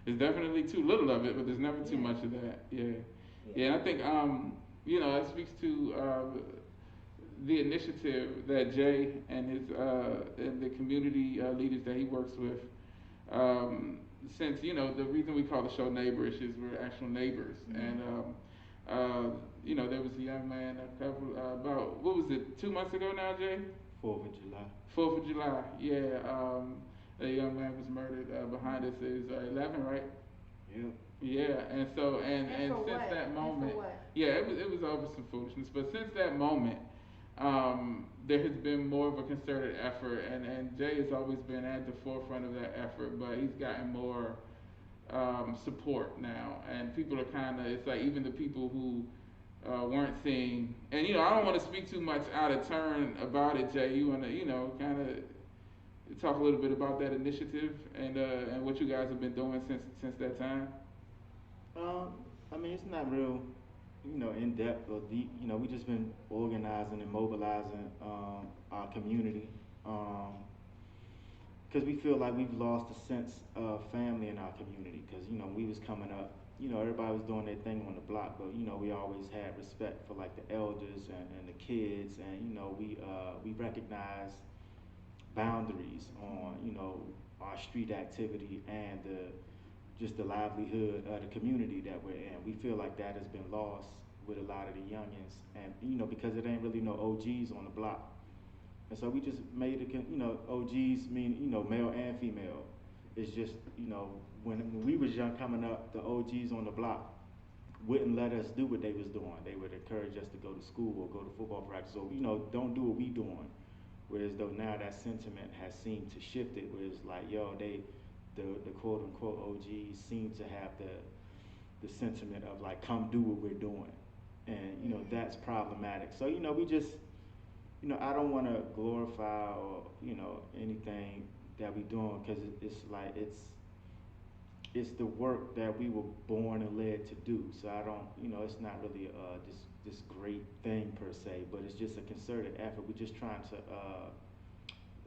There's definitely too little of it, but there's never too Yeah. much of that. Yeah. Yeah, Yeah. and I think that speaks to the initiative that Jay and his and the community leaders that he works with. Um, since the reason we call the show Neighborish is we're actual neighbors, and there was a young man a couple about what was it 2 months ago now, Jay? 4th of July. 4th of July, yeah. A young man was murdered behind us. It was 11, right? Yep. Yeah, and so and For since what? that moment, And for what? yeah, it was over some foolishness. But since that moment, there has been more of a concerted effort, and Jay has always been at the forefront of that effort. But he's gotten more support now, and people are it's like even the people who weren't seeing, and I don't want to speak too much out of turn about it, Jay. You want to kind of talk a little bit about that initiative and what you guys have been doing since that time. I mean, it's not real, in depth or deep. We just been organizing and mobilizing our community because we feel like we've lost a sense of family in our community. Because when we was coming up, everybody was doing their thing on the block, but we always had respect for like the elders and the kids, and we recognize boundaries on our street activity and just the livelihood of the community that we're in. We feel like that has been lost with a lot of the youngins, and because it ain't really no OGs on the block, and so we just made it. OGs mean male and female. It's just when we was young coming up, the OGs on the block wouldn't let us do what they was doing. They would encourage us to go to school or go to football practice, or don't do what we doing. Whereas though now that sentiment has seemed to shift it, where it's like, the quote unquote OGs seem to have the sentiment of like, come do what we're doing, and that's problematic. So we just I don't want to glorify or anything that we doing, because it's like it's the work that we were born and led to do. So I don't it's not really this great thing per se, but it's just a concerted effort. We're just trying to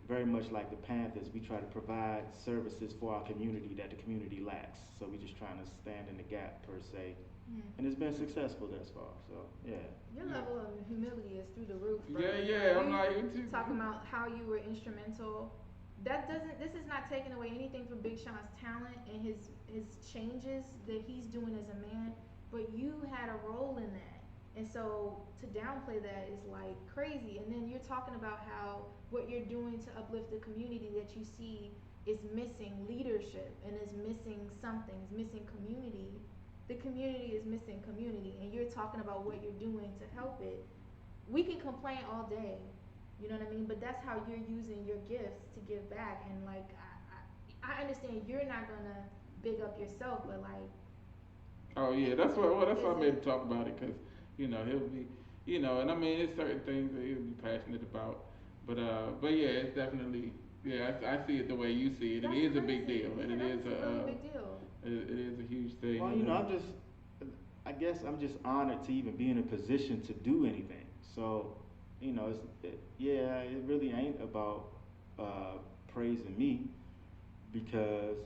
very much like the Panthers, we try to provide services for our community that the community lacks. So we're just trying to stand in the gap per se, and it's been successful thus far. So yeah. Your level of humility is through the roof, bro. Yeah. I'm like talking about how you were instrumental. This is not taking away anything from Big Sean's talent and his changes that he's doing as a man, but you had a role in that. And so to downplay that is like crazy. And then you're talking about how what you're doing to uplift the community that you see is missing leadership and is missing something, is missing community. The community is missing community, and you're talking about what you're doing to help it. We can complain all day, you know what I mean? But that's how you're using your gifts to give back. And like I understand you're not gonna big up yourself, but like. Oh yeah, that's why I made him talk about it, because he'll be and I mean it's certain things that he'll be passionate about, but yeah, it's definitely I see it the way you see it. That's it is crazy. a big deal, and Yeah, it is a really big deal. It is a huge thing. Well, I guess I'm just honored to even be in a position to do anything. So, it really ain't about praising me, because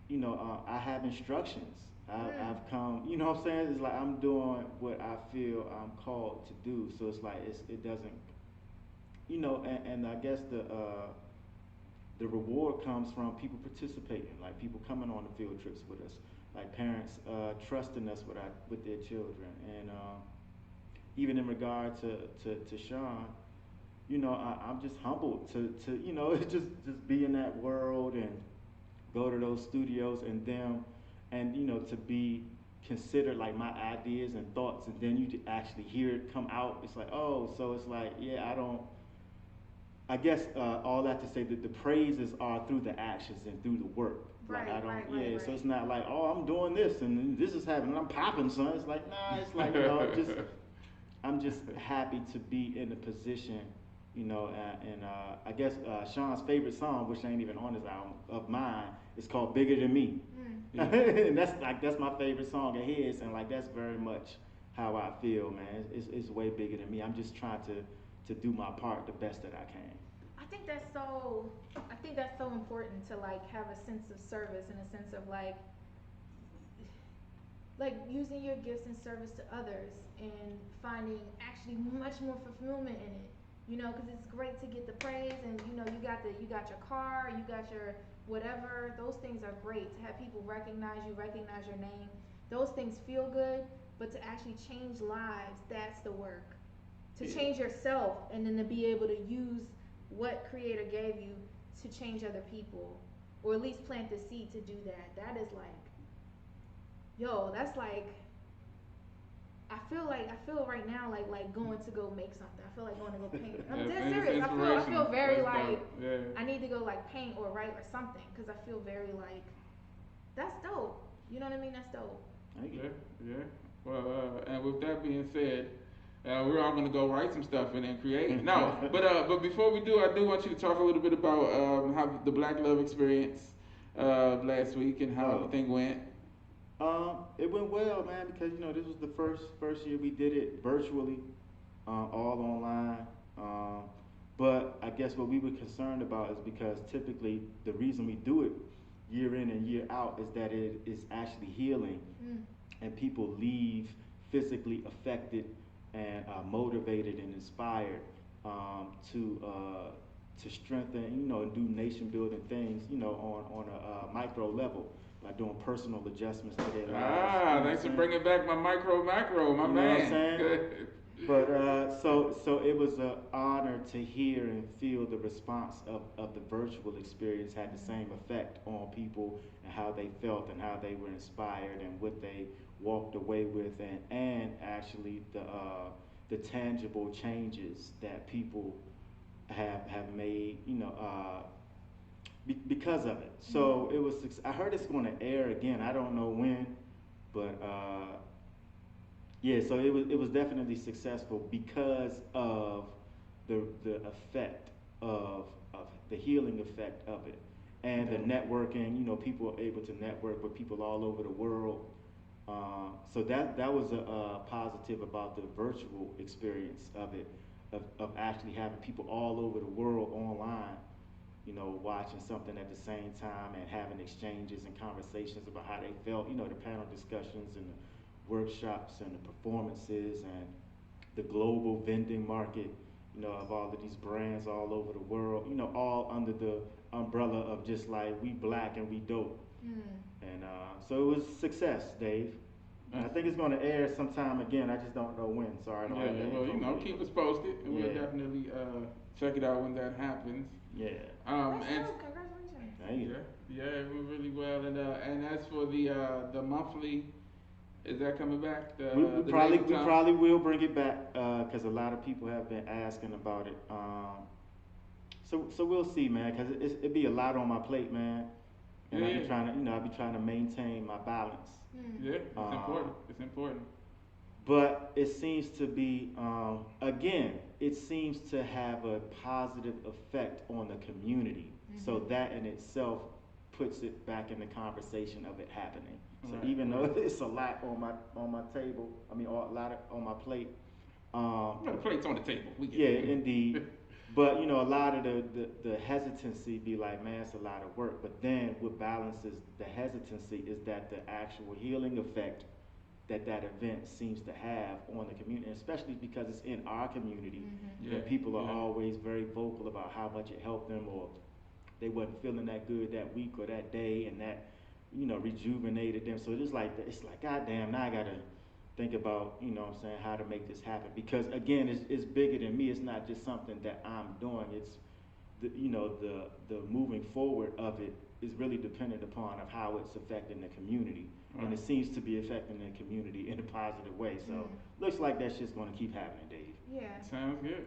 I have instructions. I've come, what I'm saying? It's like I'm doing what I feel I'm called to do. So it's like it doesn't, and I guess the reward comes from people participating, like people coming on the field trips with us, like parents trusting us with their children, and even in regard to Sean, I'm just humbled to just be in that world and go to those studios and them, and to be considered like my ideas and thoughts, and then you actually hear it come out. It's like, oh, so it's like, I guess all that to say that the praises are through the actions and through the work. Like I Right, don't, right, right, yeah. right. So it's not like, oh, I'm doing this and this is happening. I'm popping, son. It's like, nah. It's like, I'm just happy to be in the position, and I guess Sean's favorite song, which ain't even on his album, of mine, is called "Bigger Than Me," Mm. and that's my favorite song of his, and like that's very much how I feel, man. It's way bigger than me. I'm just trying to do my part the best that I can. I think that's so important to like have a sense of service and a sense of like using your gifts in service to others and finding actually much more fulfillment in it. You know, because it's great to get the praise and you got your car, you got your whatever. Those things are great to have people recognize you, recognize your name. Those things feel good, but to actually change lives, that's the work. To change yourself and then to be able to use what Creator gave you to change other people, or at least plant the seed to do that. That is like, yo, that's like I feel right now like going to go make something. I feel like going to go paint. I'm dead serious. I feel very That's like dope. Yeah. I need to go like paint or write or something because I feel very like that's dope. You know what I mean? That's dope. Thank you. Yeah, yeah. Well, and with that being said, we're all gonna go write some stuff and then create. No, but before we do, I do want you to talk a little bit about how the Black Love experience last week and how everything went. It went well, man, because this was the first year we did it virtually, all online. But I guess what we were concerned about is because typically the reason we do it year in and year out is that it is actually healing, and people leave physically affected and motivated and inspired to strengthen, and do nation building things, on a micro level by doing personal adjustments to their lives. Thanks for bringing back my macro, my you man. Know what I'm saying? But so it was an honor to hear and feel the response of the virtual experience had the same effect on people and how they felt and how they were inspired and what they walked away with and actually the tangible changes that people have made, because of it. So it was. I heard it's going to air again. I don't know when, but yeah. So it was definitely successful because of the effect of the healing effect of it, and the networking. People are able to network with people all over the world. So that was a positive about the virtual experience of it, of actually having people all over the world online, watching something at the same time and having exchanges and conversations about how they felt, the panel discussions and the workshops and the performances and the global vending market, of all of these brands all over the world, all under the umbrella of just like we black and we dope. And so it was success, Dave. And I think it's going to air sometime again. I just don't know when. Sorry, I don't have that well, keep us posted, and we'll definitely check it out when that happens. Yeah. That's dope. Congratulations. Thank you. Yeah, it went really well. And as for the monthly, is that coming back? We probably will bring it back because a lot of people have been asking about it. So we'll see, man. Because it'd be a lot on my plate, man. And I'll be trying to maintain my balance. Yeah, it's important. It's important. But it seems to be, again, it seems to have a positive effect on the community. So that in itself puts it back in the conversation of it happening. So even though it's a lot on my table, a lot on my plate. The plate's on the table. Indeed. But a lot of the hesitancy be like, man, it's a lot of work. But then what balances the hesitancy is that the actual healing effect that event seems to have on the community, especially because it's in our community. That people are always very vocal about how much it helped them, or they wasn't feeling that good that week or that day, and that rejuvenated them. So it's like goddamn, now I gotta think about how to make this happen, because again it's bigger than me. It's not just something that I'm doing. It's the moving forward of it is really dependent upon of how it's affecting the community. And it seems to be affecting the community in a positive way. So looks like that shit's going to keep happening, Dave. Yeah. Sounds good.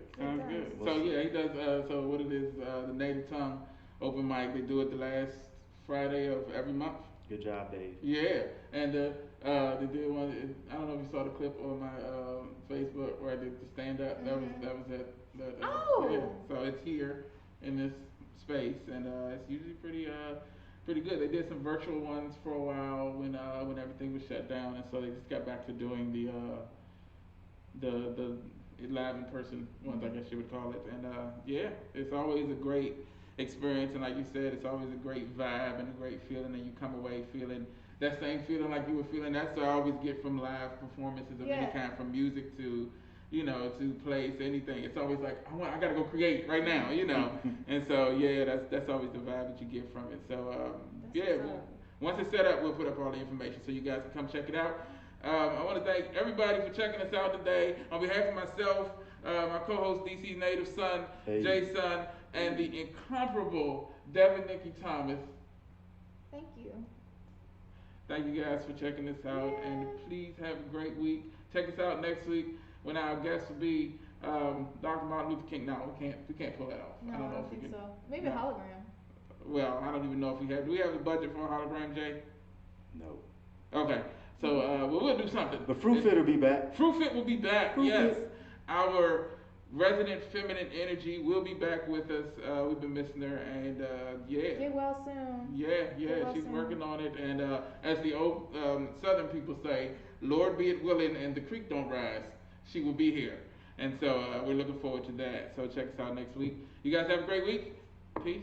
So yeah, he does. So what it is, the Native Tongue open mic. They do it the last Friday of every month. Good job, Dave. Yeah, and they did one. I don't know if you saw the clip on my Facebook where I did the stand up. That was it. Oh. Yeah. So it's here in this space, and it's usually pretty good. They did some virtual ones for a while when everything was shut down, and so they just got back to doing the live in person ones, I guess you would call it. And yeah, it's always a great experience, and like you said, it's always a great vibe and a great feeling, and you come away feeling that same feeling like you were feeling. That's what I always get from live performances of any kind, from music to, to plays, anything. It's always like I gotta go create right now, And so yeah, that's always the vibe that you get from it. So once it's set up, we'll put up all the information so you guys can come check it out. I want to thank everybody for checking us out today. On behalf of myself, my co-host DC's native son, Jay Son, and the incomparable Devin Nikki Thomas. Thank you. Thank you guys for checking us out, and please have a great week. Check us out next week when our guest will be Dr. Martin Luther King. No, we can't pull that off. No, I don't know if we think can. so. Maybe a hologram. Well, I don't even know if we have. Do we have the budget for a hologram, Jay? No. Okay. So we'll do something. But Fruit Fit will be back. Fruit Fit will be back. Yes. Our resident feminine energy will be back with us. We've been missing her, and Get well soon. Yeah, she's working on it. And as the old Southern people say, Lord be it willing, and the creek don't rise, she will be here. And so we're looking forward to that. So check us out next week. You guys have a great week. Peace.